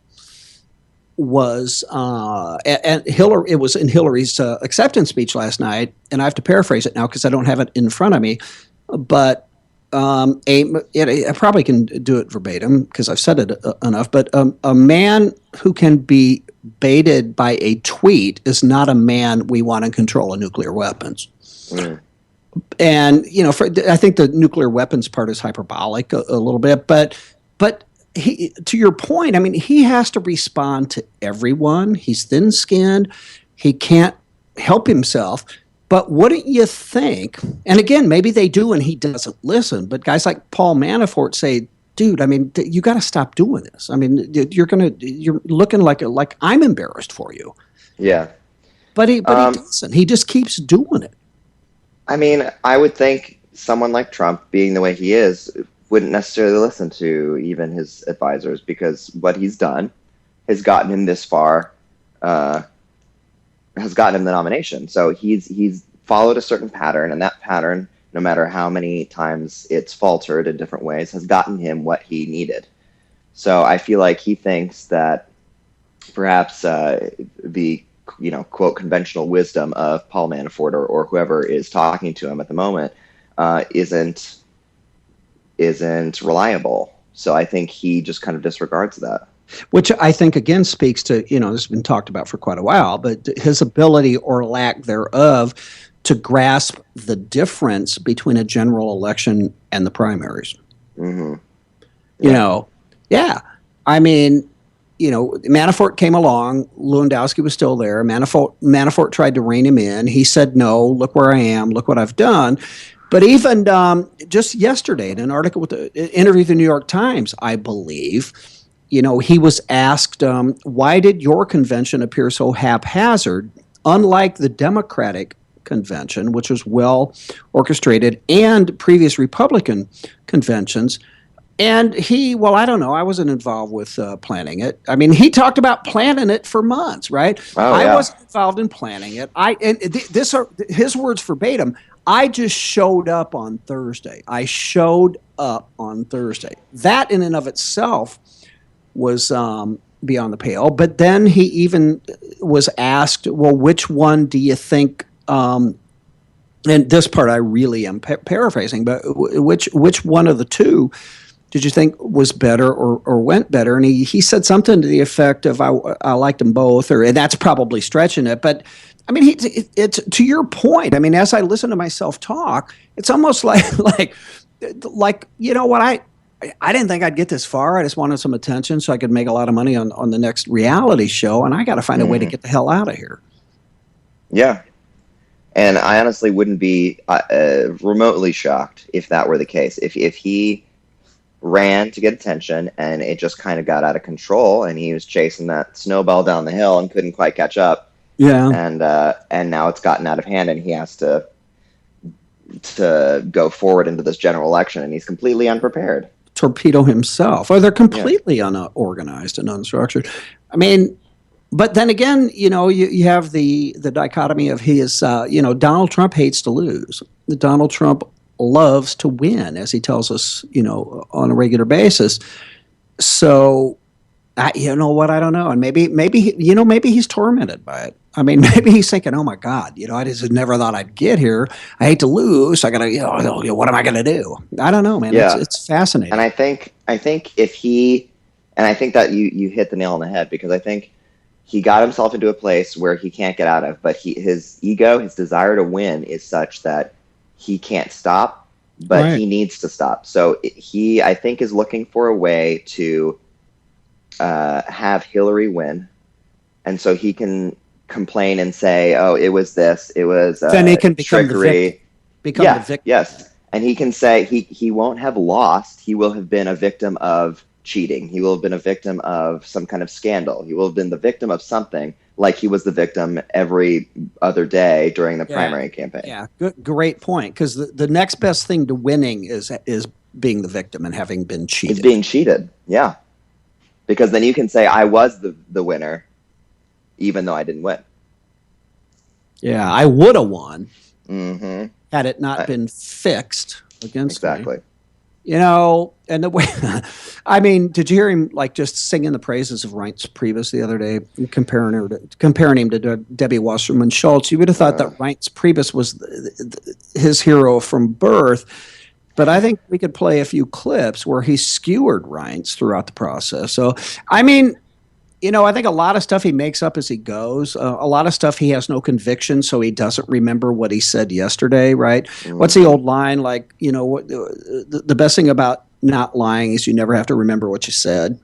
[SPEAKER 3] was, and Hillary. It was in Hillary's acceptance speech last night, and I have to paraphrase it now because I don't have it in front of me. But I probably can do it verbatim because I've said it enough. But a man who can be baited by a tweet is not a man we want to control nuclear weapons. And I think the nuclear weapons part is hyperbolic a little bit, but he, to your point, I mean, he has to respond to everyone. He's thin-skinned. He can't help himself. But wouldn't you think? And again, maybe they do, and he doesn't listen. But guys like Paul Manafort say, "Dude, I mean, you got to stop doing this. I mean, you're looking like I'm embarrassed for you."
[SPEAKER 15] Yeah.
[SPEAKER 3] But he doesn't. He just keeps doing it.
[SPEAKER 15] I mean, I would think someone like Trump, being the way he is, wouldn't necessarily listen to even his advisors, because what he's done has gotten him this far, has gotten him the nomination. So he's followed a certain pattern, and that pattern, no matter how many times it's faltered in different ways, has gotten him what he needed. So I feel like he thinks that perhaps the quote, conventional wisdom of Paul Manafort or whoever is talking to him at the moment isn't reliable. So I think he just kind of disregards that.
[SPEAKER 3] Which I think, again, speaks to, this has been talked about for quite a while, but his ability or lack thereof to grasp the difference between a general election and the primaries.
[SPEAKER 15] Mm-hmm.
[SPEAKER 3] I mean, Manafort came along. Lewandowski was still there. Manafort tried to rein him in. He said, "No, look where I am. Look what I've done." But even just yesterday, in an article with the interview with the New York Times, I believe, he was asked, "Why did your convention appear so haphazard, unlike the Democratic convention, which was well orchestrated, and previous Republican conventions?" And I don't know. I wasn't involved with planning it. I mean, he talked about planning it for months, right? I wasn't involved in planning it. This are his words verbatim. I just showed up on Thursday. That in and of itself was beyond the pale. But then he even was asked, well, which one do you think, and this part I really am paraphrasing, but which one of the two did you think was better or went better? And he said something to the effect of, I liked them both, and that's probably stretching it. But I mean, it's to your point. I mean, as I listen to myself talk, it's almost like you know what, I didn't think I'd get this far. I just wanted some attention so I could make a lot of money on the next reality show, and I got to find a way to get the hell out of here.
[SPEAKER 15] Yeah. And I honestly wouldn't be remotely shocked if that were the case. If he ran to get attention and it just kind of got out of control and he was chasing that snowball down the hill and couldn't quite catch up.
[SPEAKER 3] Yeah.
[SPEAKER 15] And now it's gotten out of hand and he has to go forward into this general election and he's completely unprepared.
[SPEAKER 3] Torpedo himself, or they're completely unorganized and unstructured. I mean, but then again, you have the dichotomy of his, Donald Trump hates to lose. Donald Trump loves to win, as he tells us, on a regular basis. So, you know what? I don't know. And maybe he's tormented by it. I mean, maybe he's thinking, "Oh my God, I just never thought I'd get here. I hate to lose. I gotta, what am I gonna do?" I don't know, man.
[SPEAKER 15] Yeah.
[SPEAKER 3] It's fascinating.
[SPEAKER 15] And I think if he, and I think that you hit the nail on the head, because I think he got himself into a place where he can't get out of. But his ego, his desire to win, is such that he can't stop. But
[SPEAKER 3] Right.
[SPEAKER 15] he needs to stop. So he, I think, is looking for a way to have Hillary win, and so he can complain and say, "Oh, it was this. It was
[SPEAKER 3] Then he can become the
[SPEAKER 15] trickery."
[SPEAKER 3] victim.
[SPEAKER 15] The victim. Yes, and he can say he won't have lost. He will have been a victim of cheating. He will have been a victim of some kind of scandal. He will have been the victim of something, like he was the victim every other day during the primary campaign.
[SPEAKER 3] Yeah, great point. Because the next best thing to winning is being the victim and having been cheated.
[SPEAKER 15] It's being cheated. Yeah, because then you can say, "I was the winner, even though I didn't win."
[SPEAKER 3] Yeah, I would have won
[SPEAKER 15] Mm-hmm.
[SPEAKER 3] had it not been fixed against me.
[SPEAKER 15] Exactly.
[SPEAKER 3] And the way, I mean, did you hear him just singing the praises of Reince Priebus the other day, comparing him to Debbie Wasserman Schultz? You would have thought that Reince Priebus was his hero from birth, but I think we could play a few clips where he skewered Reince throughout the process. So, I mean, I think a lot of stuff he makes up as he goes. A lot of stuff he has no conviction, so he doesn't remember what he said yesterday, right? What's the old line? What the best thing about not lying is you never have to remember what you said.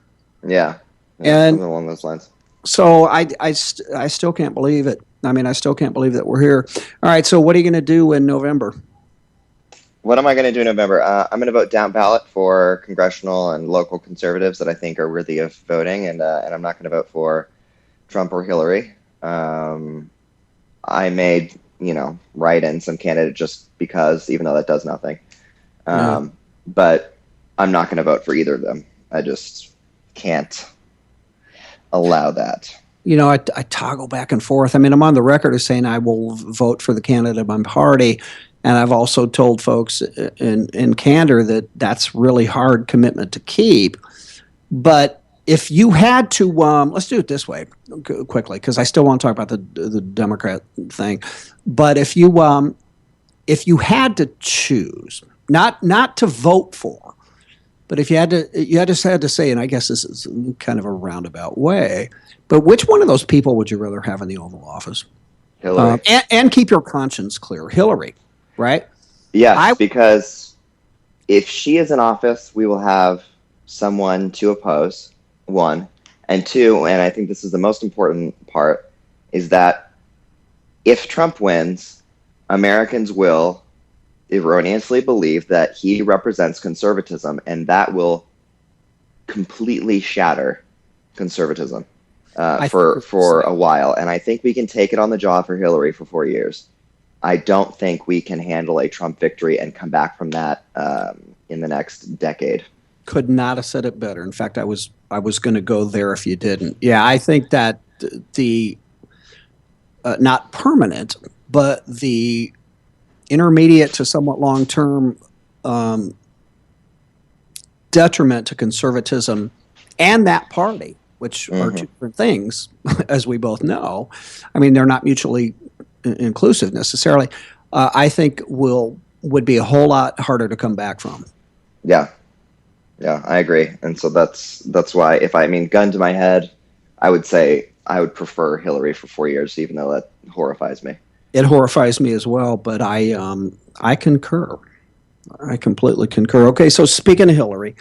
[SPEAKER 15] Yeah,
[SPEAKER 3] and
[SPEAKER 15] something along those lines.
[SPEAKER 3] So I still can't believe it. I mean, I still can't believe that we're here. All right, so what are you going to do in November?
[SPEAKER 15] What am I going to do in November? I'm going to vote down ballot for congressional and local conservatives that I think are worthy of voting, and I'm not going to vote for Trump or Hillary. I may, write in some candidate just because, even though that does nothing. But I'm not going to vote for either of them. I just can't allow that.
[SPEAKER 3] I toggle back and forth. I mean, I'm on the record as saying I will vote for the candidate of my party. And I've also told folks in candor that that's really hard commitment to keep. But if you had to, let's do it this way quickly, because I still want to talk about the Democrat thing. But if you had to choose, not to vote for, but if you had to say, and I guess this is kind of a roundabout way, but which one of those people would you rather have in the Oval Office?
[SPEAKER 15] Hillary.
[SPEAKER 3] And keep your conscience clear. Hillary. Right?
[SPEAKER 15] Yes, because if she is in office, we will have someone to oppose, one. And two, and I think this is the most important part, is that if Trump wins, Americans will erroneously believe that he represents conservatism, and that will completely shatter conservatism for a while. And I think we can take it on the jaw for Hillary for 4 years. I don't think we can handle a Trump victory and come back from that in the next decade.
[SPEAKER 3] Could not have said it better. In fact, I was going to go there if you didn't. Yeah, I think that the not permanent, but the intermediate to somewhat long-term detriment to conservatism and that party, which are two different things, as we both know. I mean, they're not mutually inclusive necessarily. I think would be a whole lot harder to come back from.
[SPEAKER 15] Yeah, I agree. And so that's why, gun to my head, I would say I would prefer Hillary for 4 years, even though that horrifies me.
[SPEAKER 3] It horrifies me as well, but I concur. I completely concur. Okay, so speaking of Hillary,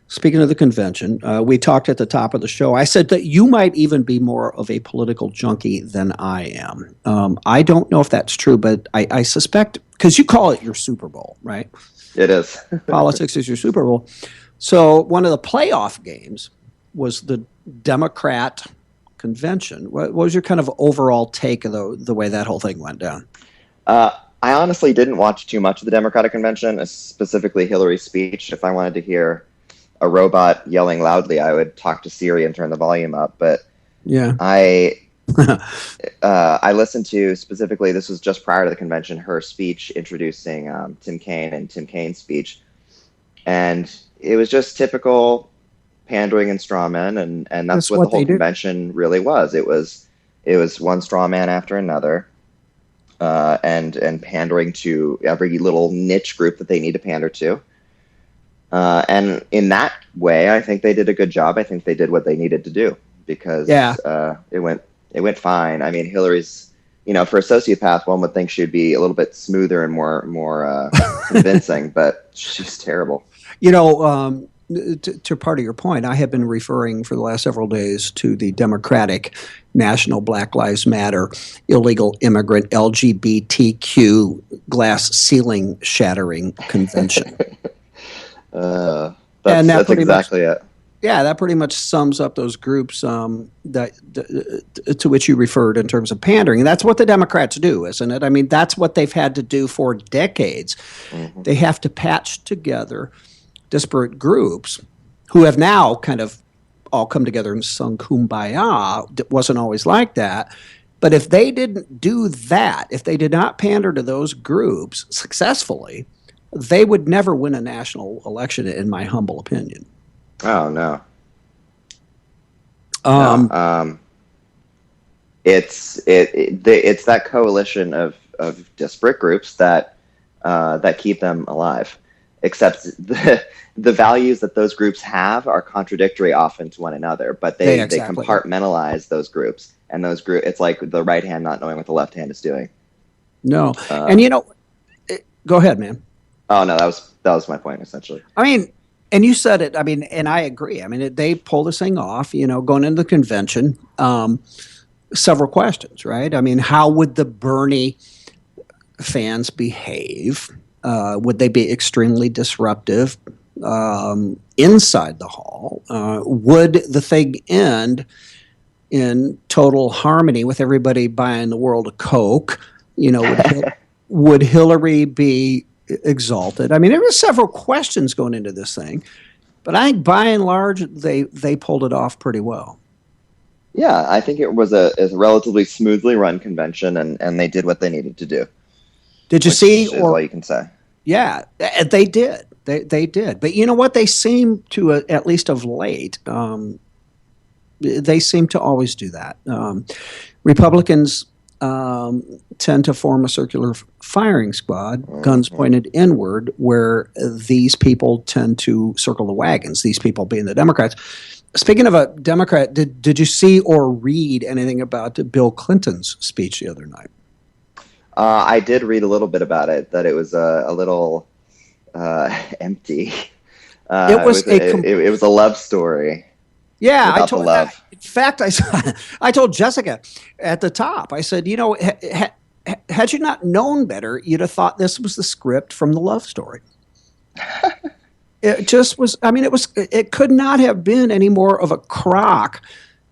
[SPEAKER 3] speaking of the convention, we talked at the top of the show. I said that you might even be more of a political junkie than I am. I don't know if that's true, but I suspect, because you call it your Super Bowl, right?
[SPEAKER 15] It is.
[SPEAKER 3] Politics is your Super Bowl. So one of the playoff games was the Democrat convention. What was your kind of overall take of the way that whole thing went down?
[SPEAKER 15] I honestly didn't watch too much of the Democratic convention, specifically Hillary's speech. If I wanted to hear a robot yelling loudly, I would talk to Siri and turn the volume up. But
[SPEAKER 3] yeah,
[SPEAKER 15] I I listened to specifically, this was just prior to the convention, her speech introducing Tim Kaine and Tim Kaine's speech. And it was just typical pandering and straw men, and that's what the whole convention really was. It was one straw man after another, and pandering to every little niche group that they need to pander to. And in that way, I think they did a good job. I think they did what they needed to do, because it went fine. I mean, Hillary's, for a sociopath, one would think she'd be a little bit smoother and more convincing, but she's terrible.
[SPEAKER 3] To part of your point, I have been referring for the last several days to the Democratic National Black Lives Matter Illegal Immigrant LGBTQ glass ceiling shattering convention.
[SPEAKER 15] That's exactly it.
[SPEAKER 3] Yeah, that pretty much sums up those groups to which you referred in terms of pandering. And that's what the Democrats do, isn't it? I mean, that's what they've had to do for decades. Mm-hmm. They have to patch together disparate groups who have now kind of all come together and sung Kumbaya. It wasn't always like that. But if they didn't do that, if they did not pander to those groups successfully, they would never win a national election, in my humble opinion.
[SPEAKER 15] Oh, no. It's that coalition of disparate groups that keep them alive. Except the values that those groups have are contradictory often to one another, but they compartmentalize those groups, and it's like the right hand not knowing what the left hand is doing.
[SPEAKER 3] No, and go ahead, man.
[SPEAKER 15] Oh no, that was my point essentially.
[SPEAKER 3] I mean, and you said it. I mean, and I agree. I mean, they pull this thing off. Going into the convention, several questions, right? I mean, how would the Bernie fans behave? Would they be extremely disruptive inside the hall? Would the thing end in total harmony with everybody buying the world a Coke? Would Hillary be exalted? I mean, there were several questions going into this thing, but I think by and large they pulled it off pretty well.
[SPEAKER 15] Yeah, I think it was a relatively smoothly run convention, and they did what they needed to do.
[SPEAKER 3] Did you see?
[SPEAKER 15] Is all you can say.
[SPEAKER 3] Yeah, they did. They did. But you know what? They seem to, at least of late, they seem to always do that. Republicans tend to form a circular firing squad, guns pointed inward, where these people tend to circle the wagons, these people being the Democrats. Speaking of a Democrat, did you see or read anything about Bill Clinton's speech the other night?
[SPEAKER 15] I did read a little bit about it, that it was a little empty. It was a love story.
[SPEAKER 3] Yeah, I told love. In fact, I told Jessica at the top. I said, had you not known better, you'd have thought this was the script from the love story. It just was. I mean, it could not have been any more of a crock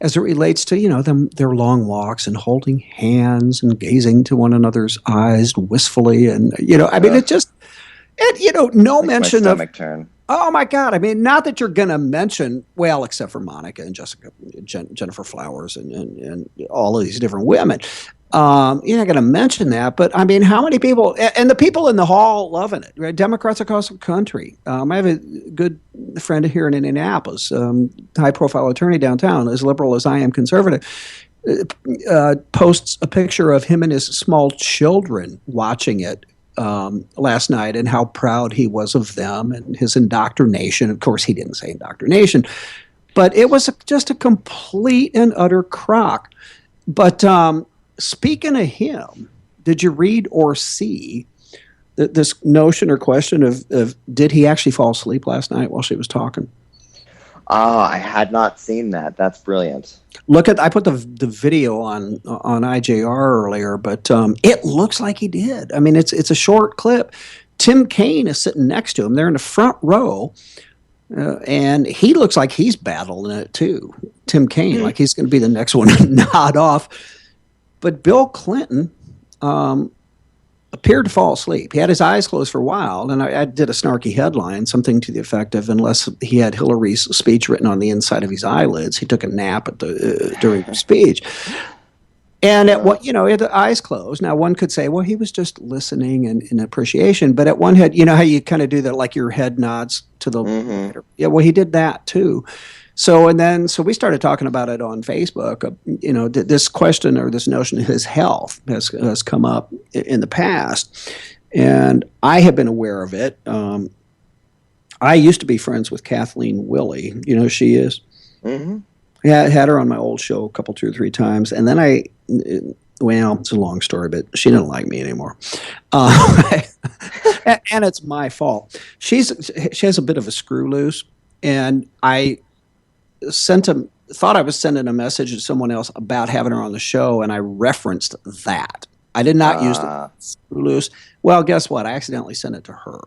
[SPEAKER 3] as it relates to, their long walks and holding hands and gazing to one another's eyes wistfully. And, I mean, no mention of,
[SPEAKER 15] turn.
[SPEAKER 3] Oh my God. I mean, not that you're going to mention, well, except for Monica and Jessica, Jennifer Flowers and all of these different women. You're not going to mention that, but I mean, how many people, and the people in the hall loving it, right? Democrats across the country. I have a good friend here in Indianapolis, high-profile attorney downtown, as liberal as I am conservative, posts a picture of him and his small children watching it last night, and how proud he was of them and his indoctrination. Of course, he didn't say indoctrination, but it was just a complete and utter crock. But speaking of him, did you read or see this notion or question of did he actually fall asleep last night while she was talking?
[SPEAKER 15] I had not seen that. That's brilliant.
[SPEAKER 3] I put the video on IJR earlier, but it looks like he did. I mean, it's a short clip. Tim Kaine is sitting next to him. They're in the front row, and he looks like he's battling it too. Tim Kaine, like he's going to be the next one to nod off. But Bill Clinton appeared to fall asleep. He had his eyes closed for a while, and I did a snarky headline, something to the effect of, unless he had Hillary's speech written on the inside of his eyelids, he took a nap during the speech. And at what, he had the eyes closed. Now, one could say, well, he was just listening and in appreciation. But at one head, you know how you kind of do that, like your head nods to the Yeah, well, he did that too. So we started talking about it on Facebook. This question or this notion of his health has come up in the past. And I have been aware of it. I used to be friends with Kathleen Willey. You know who she is? Mm-hmm. Yeah, I had her on my old show a couple, 2 or 3 times. And then it's a long story, but she didn't like me anymore. And it's my fault. She has a bit of a screw loose. And I thought I was sending a message to someone else about having her on the show, and I referenced that. I did not use the screw loose. Well, guess what? I accidentally sent it to her.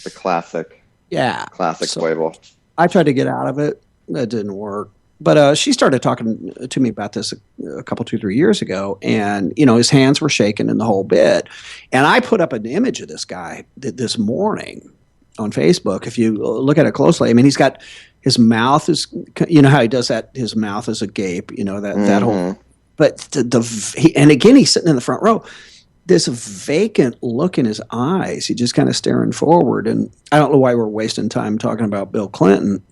[SPEAKER 15] The classic.
[SPEAKER 3] Yeah.
[SPEAKER 15] Classic foible.
[SPEAKER 3] I tried to get out of it. That didn't work. But she started talking to me about this a couple, 2, 3 years ago, and his hands were shaking and the whole bit. And I put up an image of this guy this morning on Facebook. If you look at it closely, I mean, he's got his mouth is, how he does that. His mouth is agape. That whole. But and again, he's sitting in the front row. This vacant look in his eyes. He's just kind of staring forward. And I don't know why we're wasting time talking about Bill Clinton.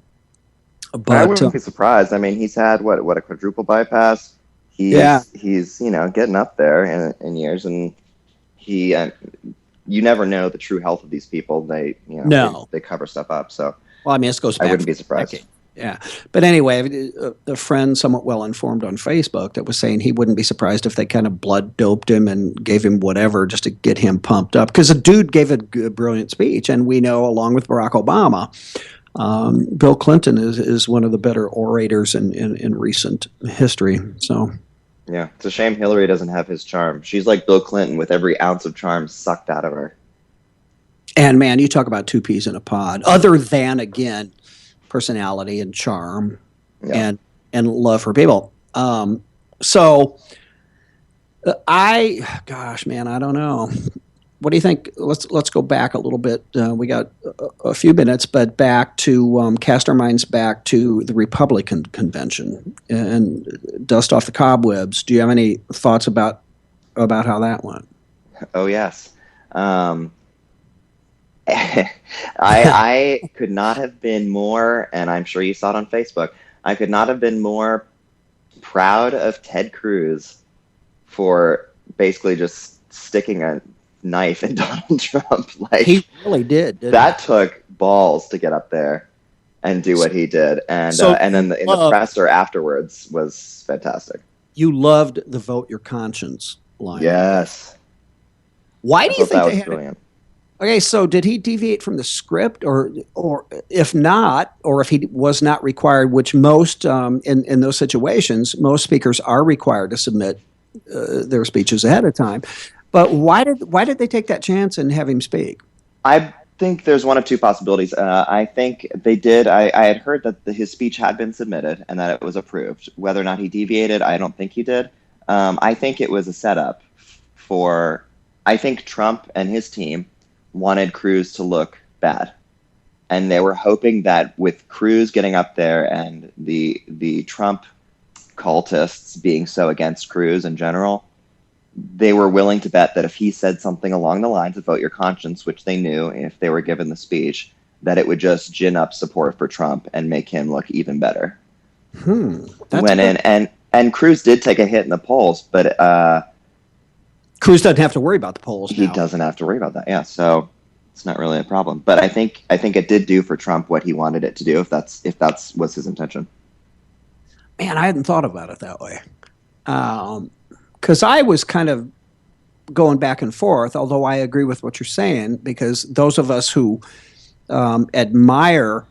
[SPEAKER 3] But
[SPEAKER 15] I wouldn't be surprised. I mean, he's had what a quadruple bypass. He's getting up there in years, and you never know the true health of these people. They cover stuff up. So
[SPEAKER 3] well, I mean, this goes back.
[SPEAKER 15] I wouldn't be surprised.
[SPEAKER 3] Yeah, but anyway, a friend, somewhat well informed on Facebook, that was saying he wouldn't be surprised if they kind of blood doped him and gave him whatever just to get him pumped up, because the dude gave a brilliant speech, and we know, along with Barack Obama, Bill Clinton is one of the better orators in recent history. So,
[SPEAKER 15] yeah, it's a shame Hillary doesn't have his charm. She's like Bill Clinton with every ounce of charm sucked out of her.
[SPEAKER 3] And man, you talk about 2 peas in a pod. Other than, again, personality and charm and love for people. I don't know. What do you think? Let's go back a little bit. We got a few minutes, but back to cast our minds back to the Republican convention and dust off the cobwebs. Do you have any thoughts about how that went?
[SPEAKER 15] Oh yes, I could not have been more, and I'm sure you saw it on Facebook. I could not have been more proud of Ted Cruz for basically just sticking a knife in Donald Trump. Like,
[SPEAKER 3] he really did.
[SPEAKER 15] That took balls to get up there and do what he did, and then the presser afterwards was fantastic.
[SPEAKER 3] You loved the "Vote Your Conscience" line.
[SPEAKER 15] Yes.
[SPEAKER 3] Why do you think
[SPEAKER 15] that
[SPEAKER 3] they
[SPEAKER 15] was
[SPEAKER 3] had
[SPEAKER 15] brilliant?
[SPEAKER 3] Okay, so did he deviate from the script, or if not, or if he was not required, which most in those situations, most speakers are required to submit their speeches ahead of time. But why did they take that chance and have him speak?
[SPEAKER 15] I think there's one of 2 possibilities. I think they did. I had heard that his speech had been submitted and that it was approved. Whether or not he deviated, I don't think he did. I think it was a setup for. I think Trump and his team wanted Cruz to look bad, and they were hoping that with Cruz getting up there and the Trump cultists being so against Cruz in general, they were willing to bet that if he said something along the lines of "Vote Your Conscience," which they knew if they were given the speech, that it would just gin up support for Trump and make him look even better. And Cruz did take a hit in the polls, but
[SPEAKER 3] Cruz doesn't have to worry about the polls now.
[SPEAKER 15] He doesn't have to worry about that. Yeah, so it's not really a problem. But I think it did do for Trump what he wanted it to do, if that's was his intention.
[SPEAKER 3] Man, I hadn't thought about it that way. Because I was kind of going back and forth, although I agree with what you're saying, because those of us who admire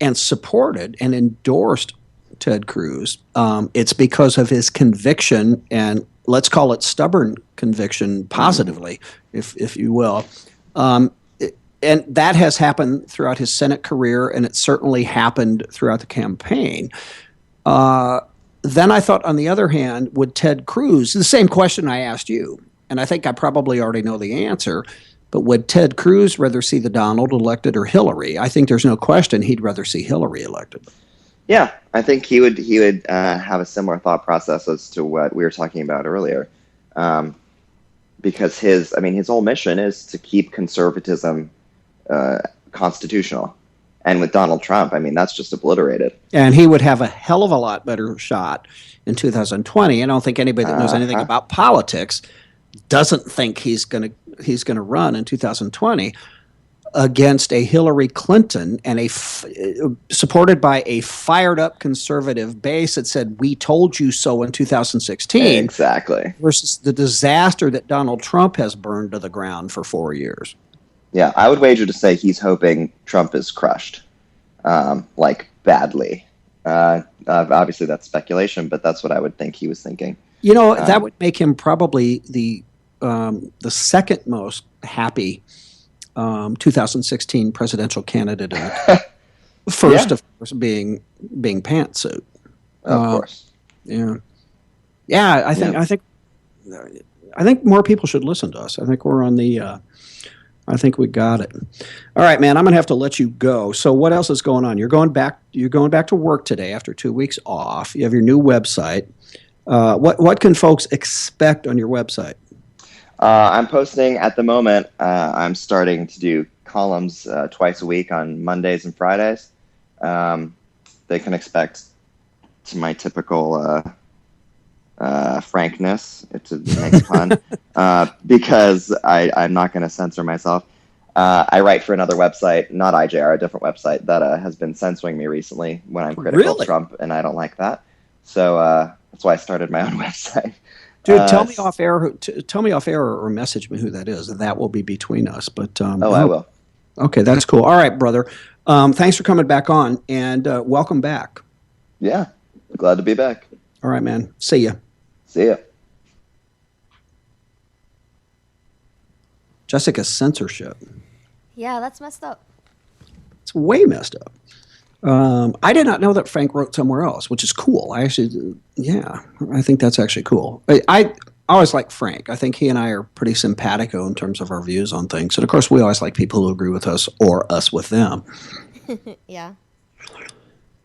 [SPEAKER 3] and supported and endorsed Ted Cruz, it's because of his conviction, and let's call it stubborn conviction positively, if you will. And that has happened throughout his Senate career, and it certainly happened throughout the campaign. Then I thought, on the other hand, would Ted Cruz, the same question I asked you, and I think I probably already know the answer, but would Ted Cruz rather see the Donald elected or Hillary? I think there's no question he'd rather see Hillary elected.
[SPEAKER 15] Yeah, I think he would have a similar thought process as to what we were talking about earlier, because his whole mission is to keep conservatism constitutional, and with Donald Trump, that's just obliterated.
[SPEAKER 3] And he would have a hell of a lot better shot in 2020. I don't think anybody that knows anything about politics doesn't think he's going to run in 2020 against a Hillary Clinton and supported by a fired up conservative base that said, "We told you so" in 2016.
[SPEAKER 15] Exactly.
[SPEAKER 3] Versus the disaster that Donald Trump has burned to the ground for 4 years.
[SPEAKER 15] Yeah, I would wager to say he's hoping Trump is crushed, badly. Obviously, that's speculation, but that's what I would think he was thinking.
[SPEAKER 3] That would make him probably the second most happy 2016 presidential candidate. First, of course, being Pantsuit.
[SPEAKER 15] Of course.
[SPEAKER 3] Yeah. Yeah, I think more people should listen to us. I think we're on the. I think we got it. All right, man. I'm gonna have to let you go. So, what else is going on? You're going back to work today after 2 weeks off. You have your new website. What can folks expect on your website?
[SPEAKER 15] I'm posting at the moment. I'm starting to do columns twice a week on Mondays and Fridays. They can expect to my typical frankness. It's a nice pun because I'm not going to censor myself. I write for another website, not IJR, a different website that has been censoring me recently when I'm critical of Trump, and I don't like that. So that's why I started my own website.
[SPEAKER 3] Dude, tell me off air or message me who that is, and that will be between us. But
[SPEAKER 15] I will.
[SPEAKER 3] Okay, that's cool. All right, brother. Thanks for coming back on, and welcome back.
[SPEAKER 15] Yeah, glad to be back.
[SPEAKER 3] All right, man. See ya.
[SPEAKER 15] See ya.
[SPEAKER 3] Jessica, censorship.
[SPEAKER 1] Yeah, that's messed up.
[SPEAKER 3] It's way messed up. I did not know that Frank wrote somewhere else, which is cool. I think that's actually cool. I always like Frank. I think he and I are pretty simpatico in terms of our views on things. And of course, we always like people who agree with us or us with them.
[SPEAKER 1] Yeah.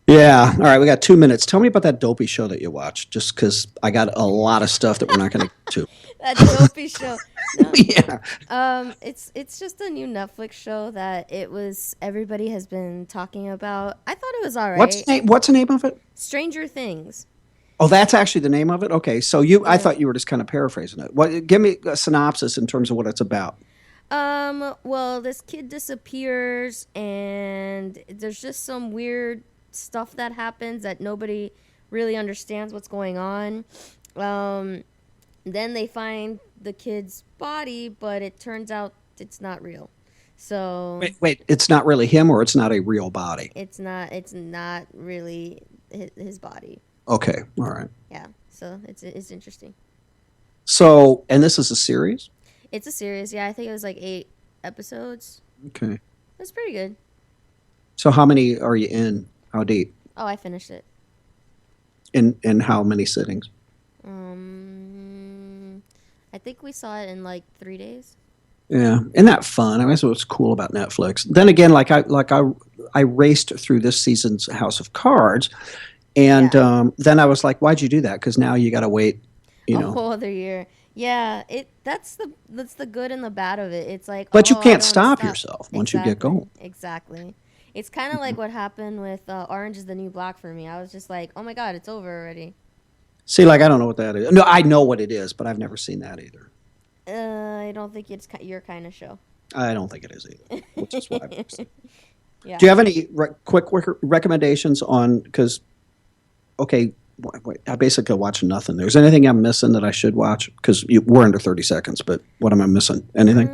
[SPEAKER 3] Yeah. All right. We got 2 minutes. Tell me about that dopey show that you watched, just because I got a lot of stuff that we're not going to get to.
[SPEAKER 1] That dopey show. No.
[SPEAKER 3] Yeah.
[SPEAKER 1] It's just a new Netflix show that everybody has been talking about. I thought it was all right.
[SPEAKER 3] What's the name of it?
[SPEAKER 1] Stranger Things.
[SPEAKER 3] Oh, that's actually the name of it? Okay. So I thought you were just kind of paraphrasing it. Give me a synopsis in terms of what it's about.
[SPEAKER 1] Well, this kid disappears and there's just some weird stuff that happens that nobody really understands what's going on. Then they find the kid's body, but it turns out it's not real. So
[SPEAKER 3] wait, it's not really him, or it's not a real body?
[SPEAKER 1] It's not really his body.
[SPEAKER 3] Okay, all right.
[SPEAKER 1] Yeah, so it's interesting.
[SPEAKER 3] So, and this is a series?
[SPEAKER 1] It's a series, yeah. I think it was like 8 episodes.
[SPEAKER 3] Okay.
[SPEAKER 1] It's pretty good.
[SPEAKER 3] So how many are you in? How deep?
[SPEAKER 1] Oh, I finished it.
[SPEAKER 3] In how many sittings?
[SPEAKER 1] I think we saw it in like 3 days.
[SPEAKER 3] Yeah, isn't that fun? I mean, that's what's cool about Netflix. Then again, I raced through this season's House of Cards, and then I was like, "Why'd you do that?" Because now you got to wait,
[SPEAKER 1] a whole other year. Yeah, that's the good and the bad of it. It's like,
[SPEAKER 3] but you can't stop yourself once you get going.
[SPEAKER 1] Exactly. It's kind of like what happened with Orange is the New Black for me. I was just like, oh my God, it's over already.
[SPEAKER 3] See, I don't know what that is. No, I know what it is, but I've never seen that either.
[SPEAKER 1] I don't think it's your kind of show.
[SPEAKER 3] I don't think it is either, which is why I've never seen it.
[SPEAKER 1] Yeah.
[SPEAKER 3] Do you have any quick recommendations on, because, okay, wait, I basically watch nothing. There's anything I'm missing that I should watch? Because we're under 30 seconds, but what am I missing? Anything?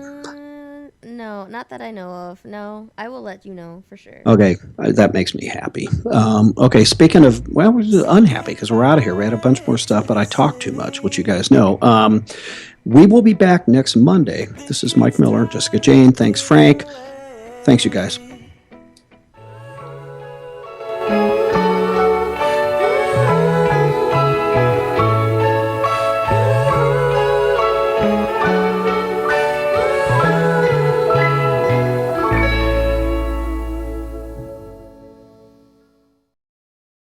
[SPEAKER 1] No, not that I know of. No, I will let you know for sure.
[SPEAKER 3] Okay, that makes me happy. Okay, speaking of, well, we're unhappy because we're out of here. We had a bunch more stuff, but I talk too much, which you guys know. We will be back next Monday. This is Mike Miller, Jessica Jane. Thanks, Frank. Thanks, you guys.